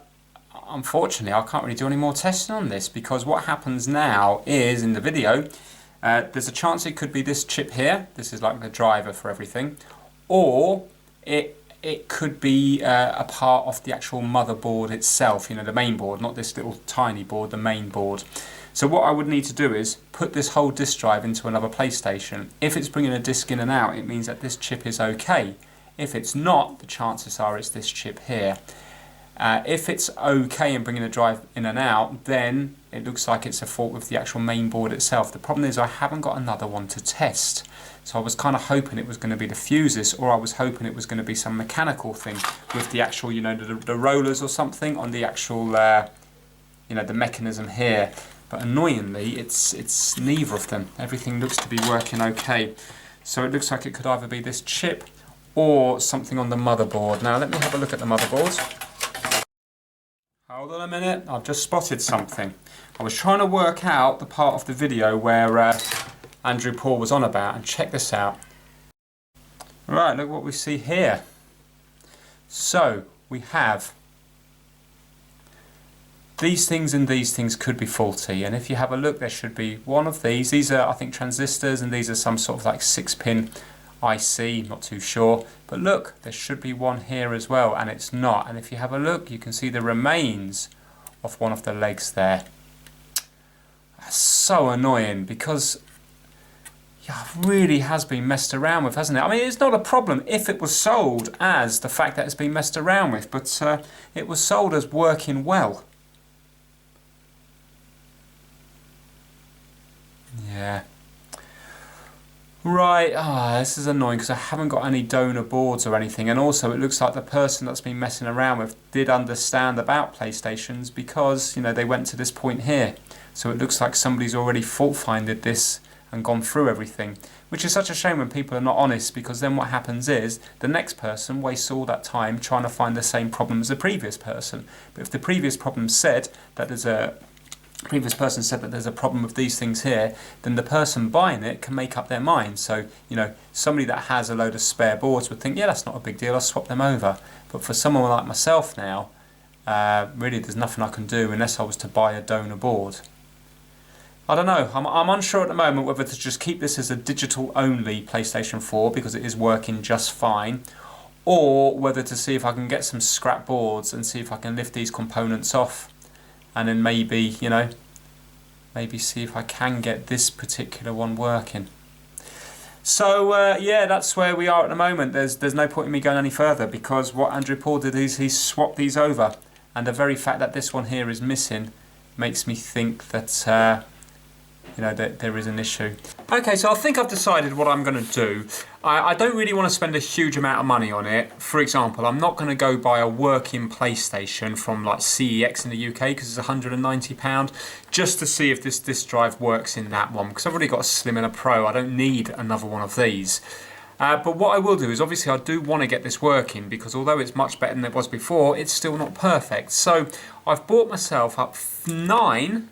unfortunately I can't really do any more testing on this because what happens now is in the video there's a chance it could be this chip here. This is like the driver for everything, or it could be a part of the actual motherboard itself, you know, the main board, not this little tiny board, the main board. So what I would need to do is put this whole disk drive into another PlayStation. If it's bringing a disk in and out, it means that this chip is okay. If it's not, the chances are it's this chip here. If it's okay in bringing a drive in and out, then it looks like it's a fault with the actual main board itself. The problem is I haven't got another one to test. So I was kind of hoping it was going to be the fuses, or I was hoping it was going to be some mechanical thing with the actual, you know, the rollers or something on the actual, you know, the mechanism here. But annoyingly, it's neither of them. Everything looks to be working okay. So it looks like it could either be this chip or something on the motherboard. Now let me have a look at the motherboard. Hold on a minute, I've just spotted something. I was trying to work out the part of the video where Andrew Paul was on about, and check this out. Right, look what we see here. So we have these things and these things could be faulty, and if you have a look there should be one of these. These are I think transistors, and these are some sort of like 6-pin IC, not too sure, but look, there should be one here as well, and it's not. And if you have a look, you can see the remains of one of the legs there. That's so annoying because yeah, it really has been messed around with, hasn't it? I mean, it's not a problem if it was sold as the fact that it's been messed around with, but it was sold as working well. Yeah. Right, this is annoying because I haven't got any donor boards or anything, and also it looks like the person that's been messing around with did understand about PlayStations because, you know, they went to this point here. So it looks like somebody's already fault-finded this and gone through everything, which is such a shame when people are not honest, because then what happens is the next person wastes all that time trying to find the same problem as the previous person. But if the previous person said that there's a problem with these things here, then the person buying it can make up their mind. So, you know, somebody that has a load of spare boards would think, yeah, that's not a big deal, I'll swap them over. But for someone like myself now, really there's nothing I can do unless I was to buy a donor board. I don't know, I'm unsure at the moment whether to just keep this as a digital only PlayStation 4 because it is working just fine, or whether to see if I can get some scrap boards and see if I can lift these components off, and then maybe, you know, maybe see if I can get this particular one working. So yeah, that's where we are at the moment. There's no point in me going any further because what Andrew Paul did is he swapped these over, and the very fact that this one here is missing makes me think that you know, that there is an issue. Okay, so I think I've decided what I'm going to do. I don't really want to spend a huge amount of money on it. For example, I'm not going to go buy a working PlayStation from like CEX in the UK because it's £190 just to see if this disk drive works in that one, because I've already got a Slim and a Pro. I don't need another one of these. But what I will do is, obviously I do want to get this working, because although it's much better than it was before, it's still not perfect. So I've bought myself up nine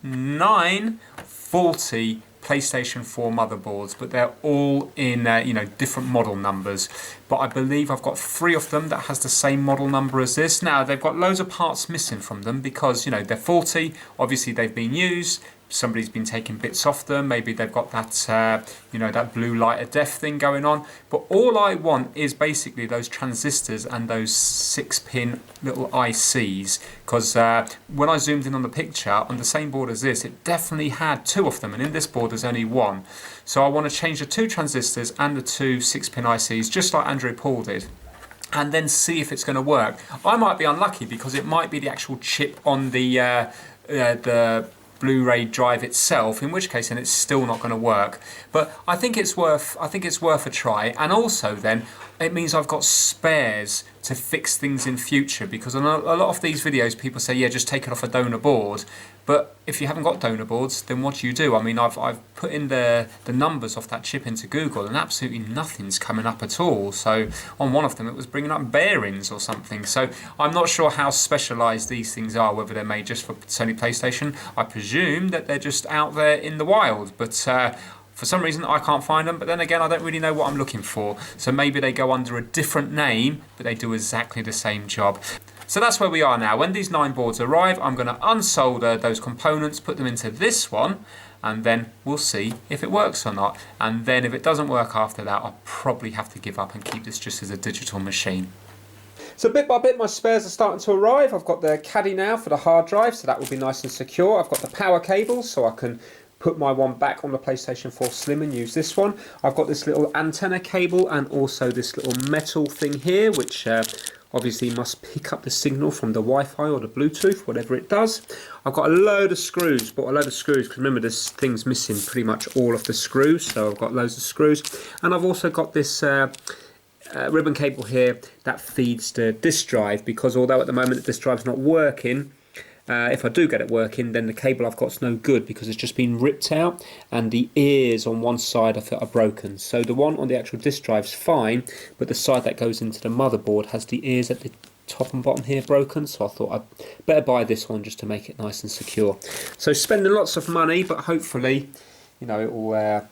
faulty PlayStation 4 motherboards, but they're all in you know, different model numbers. But I believe I've got 3 of them that has the same model number as this. Now they've got loads of parts missing from them because, you know, they're faulty. Obviously they've been used. Somebody's been taking bits off them. Maybe they've got that, you know, that blue light of death thing going on. But all I want is basically those transistors and those 6-pin little ICs. Because when I zoomed in on the picture, on the same board as this, it definitely had 2 of them. And in this board, there's only 1. So I want to change the 2 transistors and the 2 6-pin ICs, just like Andrew Paul did, and then see if it's going to work. I might be unlucky because it might be the actual chip on the Blu-ray drive itself, in which case then it's still not going to work. But I think it's worth a try, and also then it means I've got spares to fix things in future, because on a lot of these videos people say, yeah, just take it off a donor board. But if you haven't got donor boards, then what do you do? I mean, I've put in the numbers off that chip into Google, and absolutely nothing's coming up at all. So on one of them, it was bringing up bearings or something. So I'm not sure how specialised these things are, whether they're made just for Sony PlayStation. I presume that they're just out there in the wild, but for some reason I can't find them. But then again, I don't really know what I'm looking for. So maybe they go under a different name, but they do exactly the same job. So that's where we are now. When these 9 boards arrive, I'm going to unsolder those components, put them into this one, and then we'll see if it works or not. And then if it doesn't work after that, I'll probably have to give up and keep this just as a digital machine. So bit by bit my spares are starting to arrive. I've got the caddy now for the hard drive, so that will be nice and secure. I've got the power cables, so I can put my one back on the PlayStation 4 Slim and use this one. I've got this little antenna cable and also this little metal thing here, which obviously must pick up the signal from the Wi-Fi or the Bluetooth, whatever it does. I've got a load of screws, bought a load of screws, because remember this thing's missing pretty much all of the screws, so I've got loads of screws. And I've also got this ribbon cable here that feeds the disk drive, because although at the moment the disk drive's not working, if I do get it working, then the cable I've got is no good, because it's just been ripped out and the ears on one side of it are broken. So the one on the actual disk drive's fine, but the side that goes into the motherboard has the ears at the top and bottom here broken. So I thought I'd better buy this one just to make it nice and secure. So spending lots of money, but hopefully, you know, it will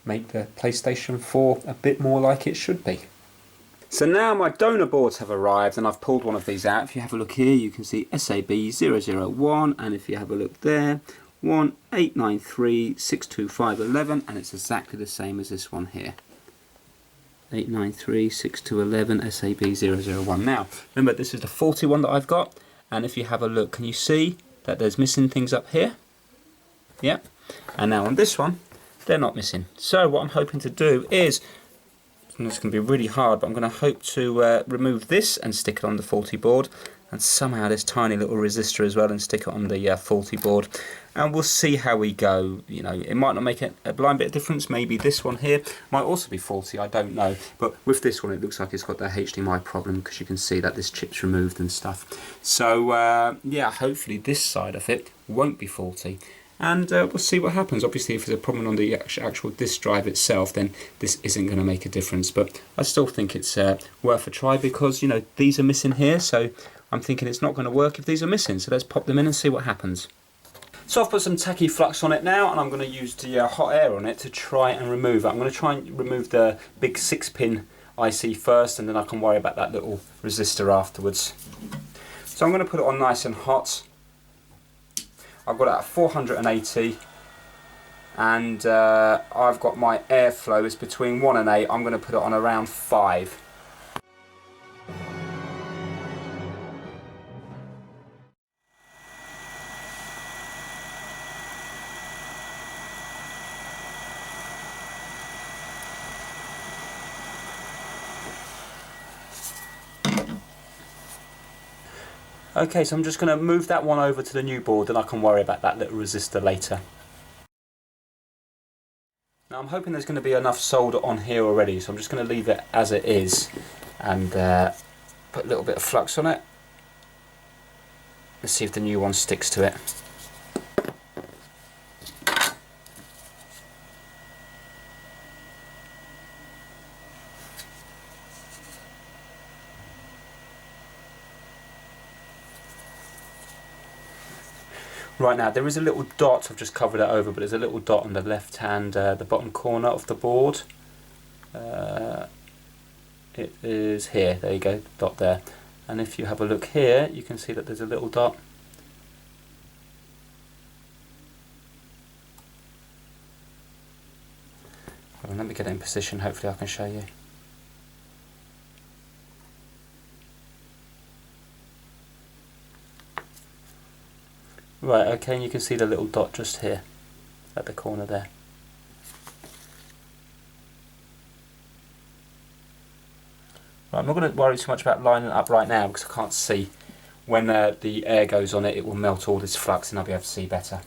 make the PlayStation 4 a bit more like it should be. So now my donor boards have arrived, and I've pulled one of these out. If you have a look here, you can see SAB001, and if you have a look there, 189362511, and it's exactly the same as this one here. 8936211 SAB001. Now, remember, this is the faulty one that I've got, and if you have a look, can you see that there's missing things up here? Yep. And now on this one, they're not missing. So what I'm hoping to do is, and it's going to be really hard, but I'm going to hope to remove this and stick it on the faulty board, and somehow this tiny little resistor as well, and stick it on the faulty board, and we'll see how we go. You know, it might not make a blind bit of difference. Maybe this one here might also be faulty, I don't know, but with this one it looks like it's got the HDMI problem, because you can see that this chip's removed and stuff. So yeah, hopefully this side of it won't be faulty. And we'll see what happens. Obviously, if there's a problem on the actual disk drive itself, then this isn't going to make a difference. But I still think it's worth a try, because, you know, these are missing here. So I'm thinking it's not going to work if these are missing. So let's pop them in and see what happens. So I've put some tacky flux on it now, and I'm going to use the hot air on it to try and remove it. I'm going to try and remove the big 6-pin IC first, and then I can worry about that little resistor afterwards. So I'm going to put it on nice and hot. I've got it at 480, and I've got my airflow is between 1 and 8. I'm going to put it on around 5. Okay, so I'm just going to move that one over to the new board, and I can worry about that little resistor later. Now I'm hoping there's going to be enough solder on here already, so I'm just going to leave it as it is and put a little bit of flux on it. Let's see if the new one sticks to it. Right, now there is a little dot, I've just covered it over, but there's a little dot on the left hand, the bottom corner of the board. It is here, there you go, dot there. And if you have a look here, you can see that there's a little dot. Well, let me get it in position, hopefully I can show you. Right, okay, and you can see the little dot just here at the corner there. Right, I'm not going to worry too much about lining it up right now because I can't see. When the air goes on it, it will melt all this flux and I'll be able to see better.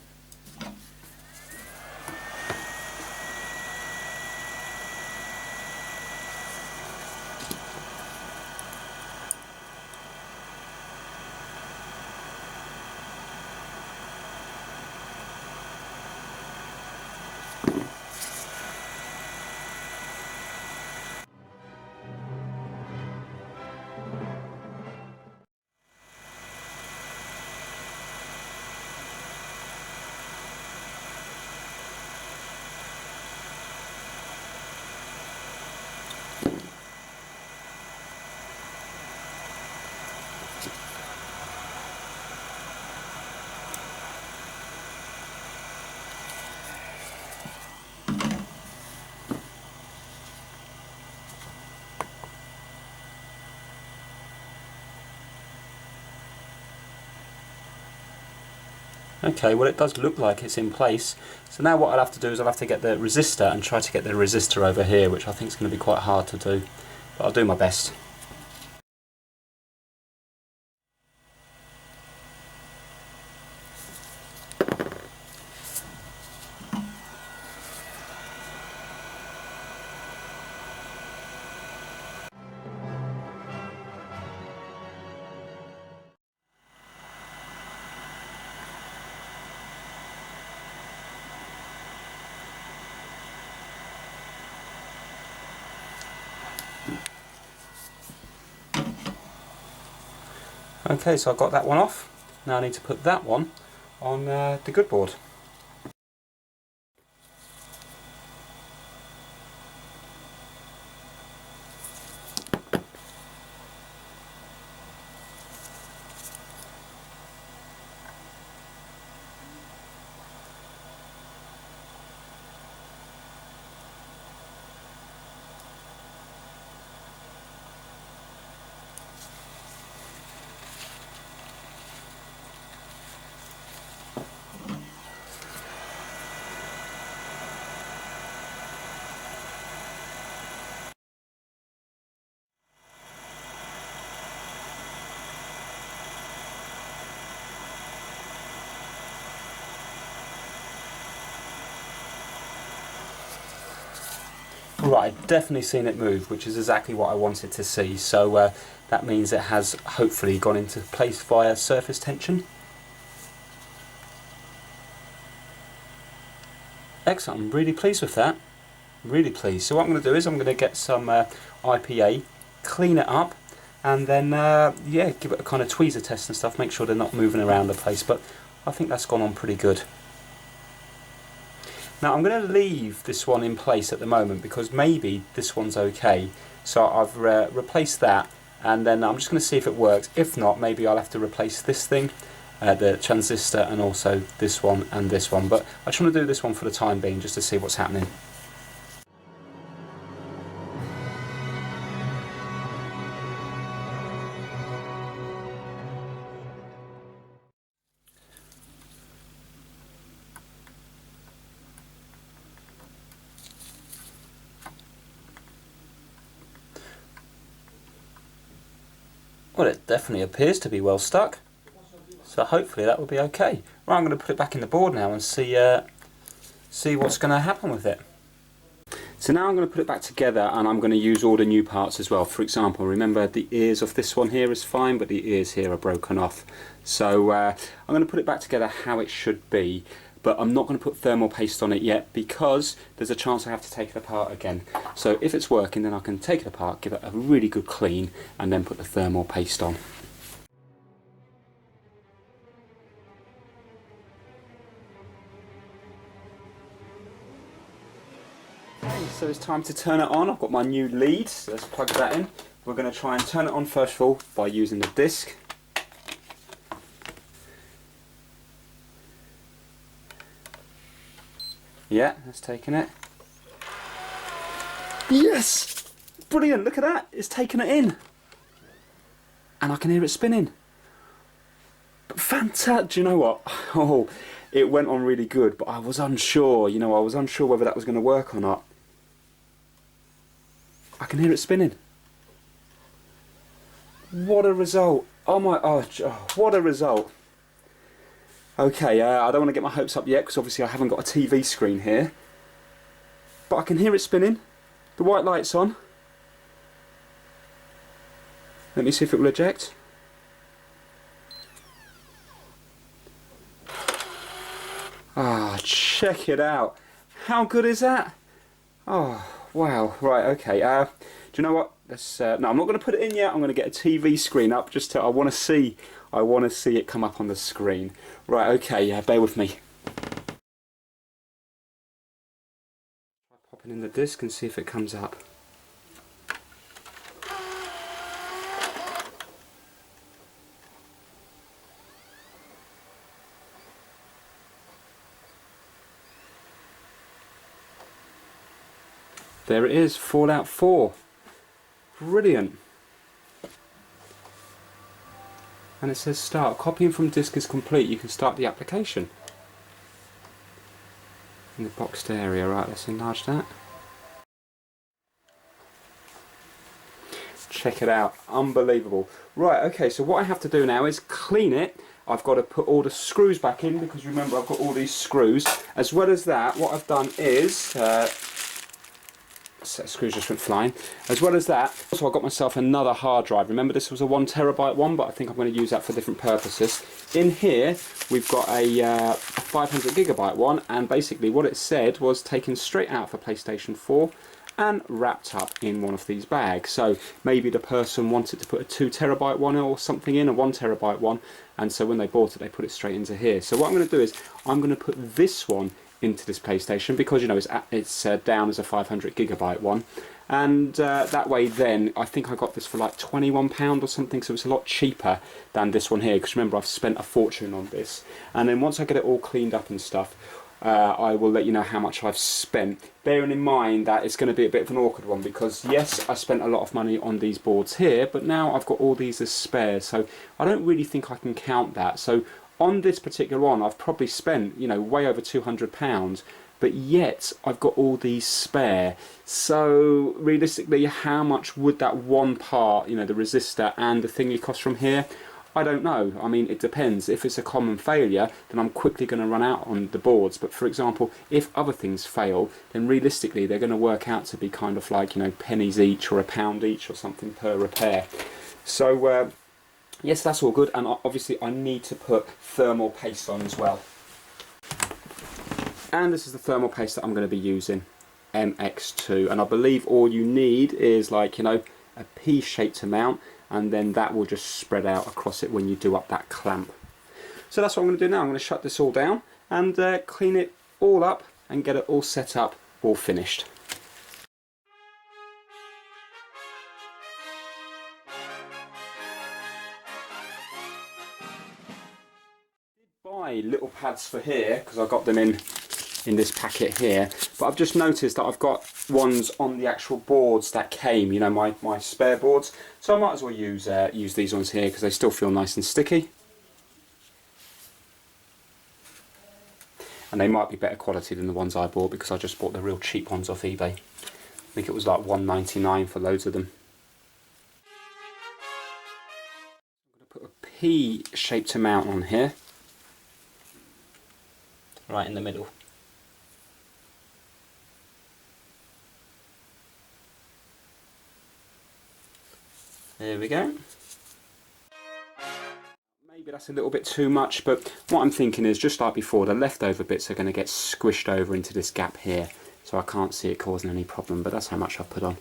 Okay, well it does look like it's in place. So now what I'll have to do is I'll have to get the resistor and try to get the resistor over here, which I think is going to be quite hard to do. But I'll do my best. Okay, so I've got that one off. Now I need to put that one on the good board. Right, I've definitely seen it move, which is exactly what I wanted to see. So that means it has hopefully gone into place via surface tension. Excellent, I'm really pleased with that. Really pleased. So what I'm going to do is I'm going to get some IPA, clean it up, and then yeah, give it a kind of tweezer test and stuff, make sure they're not moving around the place, but I think that's gone on pretty good. Now I'm going to leave this one in place at the moment because maybe this one's okay. So I've replaced that, and then I'm just going to see if it works. If not, maybe I'll have to replace this thing, the transistor, and also this one and this one. But I just want to do this one for the time being just to see what's happening. Well, it definitely appears to be well stuck, so hopefully that will be okay. Right, I'm going to put it back in the board now and see what's going to happen with it. So now I'm going to put it back together, and I'm going to use all the new parts as well. For example, remember the ears of this one here is fine, but the ears here are broken off. So I'm going to put it back together how it should be, but I'm not going to put thermal paste on it yet because there's a chance I have to take it apart again. So if it's working, then I can take it apart, give it a really good clean, and then put the thermal paste on. So it's time to turn it on. I've got my new lead, so let's plug that in. We're going to try and turn it on first of all by using the disc. Yeah, that's taken it. Yes! Brilliant, look at that, it's taken it in. And I can hear it spinning. Fantastic, do you know what? Oh, it went on really good, but I was unsure, you know, I was unsure whether that was going to work or not. I can hear it spinning. What a result. Oh my, oh, what a result. Okay, I don't want to get my hopes up yet because obviously I haven't got a TV screen here. But I can hear it spinning. The white light's on. Let me see if it will eject. Ah, check it out. How good is that? Oh, wow. Right, okay. Do you know what? Let's, no, I'm not going to put it in yet. I'm going to get a TV screen up just to, I want to see it come up on the screen. Right, okay, yeah, bear with me. Pop it in the disc and see if it comes up. There it is, Fallout 4. Brilliant. And it says start. Copying from disk is complete. You can start the application. In the boxed area, right, let's enlarge that. Check it out, unbelievable. Right, okay, so what I have to do now is clean it. I've got to put all the screws back in because remember I've got all these screws. As well as that, what I've done is set of screws just went flying. As well as that, also I got myself another hard drive. Remember this was a 1 terabyte one, but I think I'm going to use that for different purposes. In here we've got a 500 gigabyte one, and basically what it said was taken straight out for PlayStation 4 and wrapped up in one of these bags. So maybe the person wanted to put a 2 terabyte one or something in, a 1 terabyte one, and so when they bought it they put it straight into here. So what I'm going to do is I'm going to put this one into this PlayStation because you know it's down as a 500 gigabyte one, and that way then I think I got this for like £21 or something, so it's a lot cheaper than this one here because remember I've spent a fortune on this. And then once I get it all cleaned up and stuff, I will let you know how much I've spent, bearing in mind that it's going to be a bit of an awkward one because yes, I spent a lot of money on these boards here, but now I've got all these as spares, so I don't really think I can count that. So on this particular one I've probably spent, you know, way over £200, but yet I've got all these spare. So realistically, how much would that one part, you know, the resistor and the thingy cost from here? I don't know. I mean, it depends. If it's a common failure, then I'm quickly going to run out on the boards. But for example, if other things fail, then realistically they're going to work out to be kind of like, you know, pennies each or £1 each or something per repair. So yes, that's all good, and obviously I need to put thermal paste on as well. And this is the thermal paste that I'm going to be using, MX2, and I believe all you need is like, you know, a P-shaped amount, and then that will just spread out across it when you do up that clamp. So that's what I'm going to do now. I'm going to shut this all down and clean it all up and get it all set up, all finished. Buy little pads for here because I got them in this packet here, but I've just noticed that I've got ones on the actual boards that came, you know, my spare boards, so I might as well use these ones here because they still feel nice and sticky, and they might be better quality than the ones I bought because I just bought the real cheap ones off eBay. I think it was like £1.99 for loads of them. I'm going to put a P-shaped amount on here, right in the middle. There we go. Maybe that's a little bit too much, but what I'm thinking is, just like before, the leftover bits are going to get squished over into this gap here, so I can't see it causing any problem, but that's how much I've put on.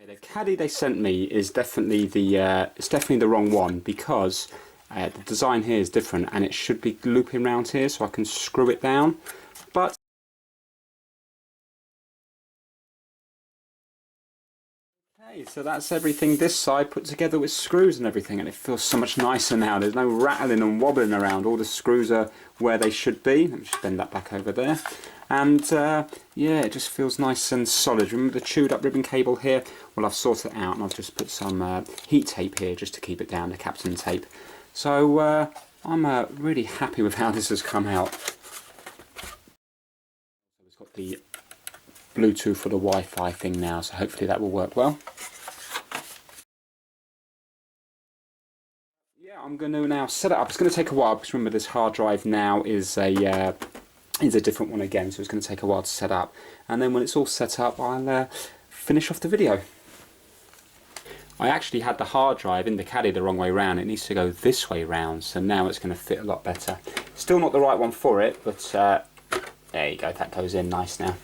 The caddy they sent me is definitely the wrong one, because the design here is different and it should be looping around here so I can screw it down. But okay, so that's everything this side put together with screws and everything, and it feels so much nicer now. There's no rattling and wobbling around. All the screws are where they should be. Let me just bend that back over there. And yeah, it just feels nice and solid. Remember the chewed up ribbon cable here? Well, I've sorted it out and I've just put some heat tape here just to keep it down, the Captain tape. So I'm really happy with how this has come out. It's got the Bluetooth for the Wi-Fi thing now, so hopefully that will work well. Yeah, I'm going to now set it up. It's going to take a while because remember this hard drive now is a different one again, so it's going to take a while to set up, and then when it's all set up I'll finish off the video. I actually had the hard drive in the caddy the wrong way round. It needs to go this way round, so now it's going to fit a lot better. Still not the right one for it, but there you go, that goes in nice now.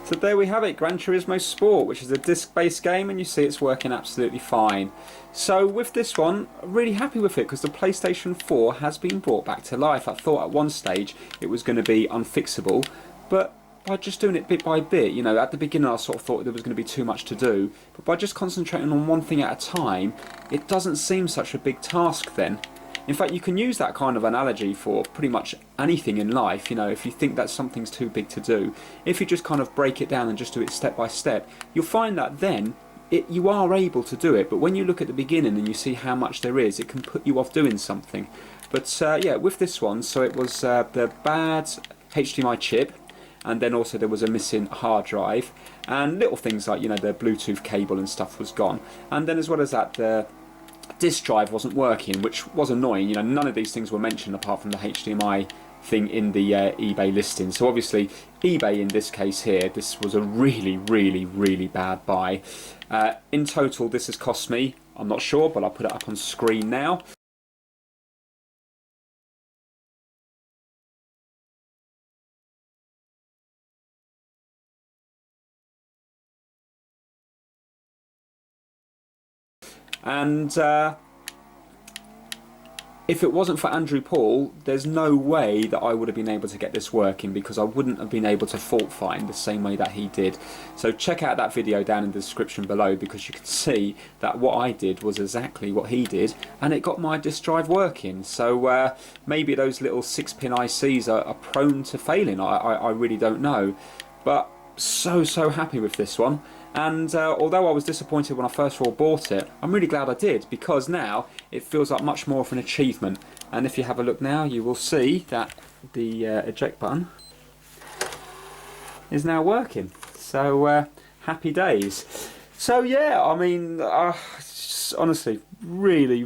So there we have it, Gran Turismo Sport, which is a disc-based game, and you see it's working absolutely fine. So with this one, I'm really happy with it because the PlayStation 4 has been brought back to life. I thought at one stage it was going to be unfixable, but by just doing it bit by bit, you know, at the beginning I sort of thought there was going to be too much to do, but by just concentrating on one thing at a time, it doesn't seem such a big task then. In fact, you can use that kind of analogy for pretty much anything in life. You know, if you think that something's too big to do, if you just kind of break it down and just do it step by step, you'll find that then you are able to do it. But when you look at the beginning and you see how much there is, it can put you off doing something. But yeah, with this one, so it was the bad HDMI chip, and then also there was a missing hard drive, and little things like, you know, the Bluetooth cable and stuff was gone. And then as well as that, the disk drive wasn't working, which was annoying. You know, none of these things were mentioned apart from the HDMI thing in the eBay listing. So obviously eBay in this case here, this was a really bad buy. In total this has cost me, I'm not sure, but I'll put it up on screen now. And if it wasn't for Andrew Paul, there's no way that I would have been able to get this working, because I wouldn't have been able to fault find the same way that he did. So check out that video down in the description below, because you can see that what I did was exactly what he did, and it got my disk drive working. So maybe those little 6-pin ICs are prone to failing, I really don't know. But so happy with this one. And although I was disappointed when I first of all bought it, I'm really glad I did, because now it feels like much more of an achievement. And if you have a look now, you will see that the eject button is now working. So happy days. So yeah, I mean, honestly, really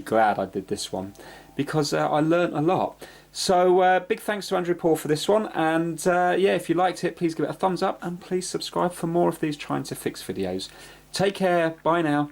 glad I did this one, because I learnt a lot. So big thanks to Andrew Paul for this one, and yeah, if you liked it, please give it a thumbs up, and please subscribe for more of these trying to fix videos. Take care, bye now.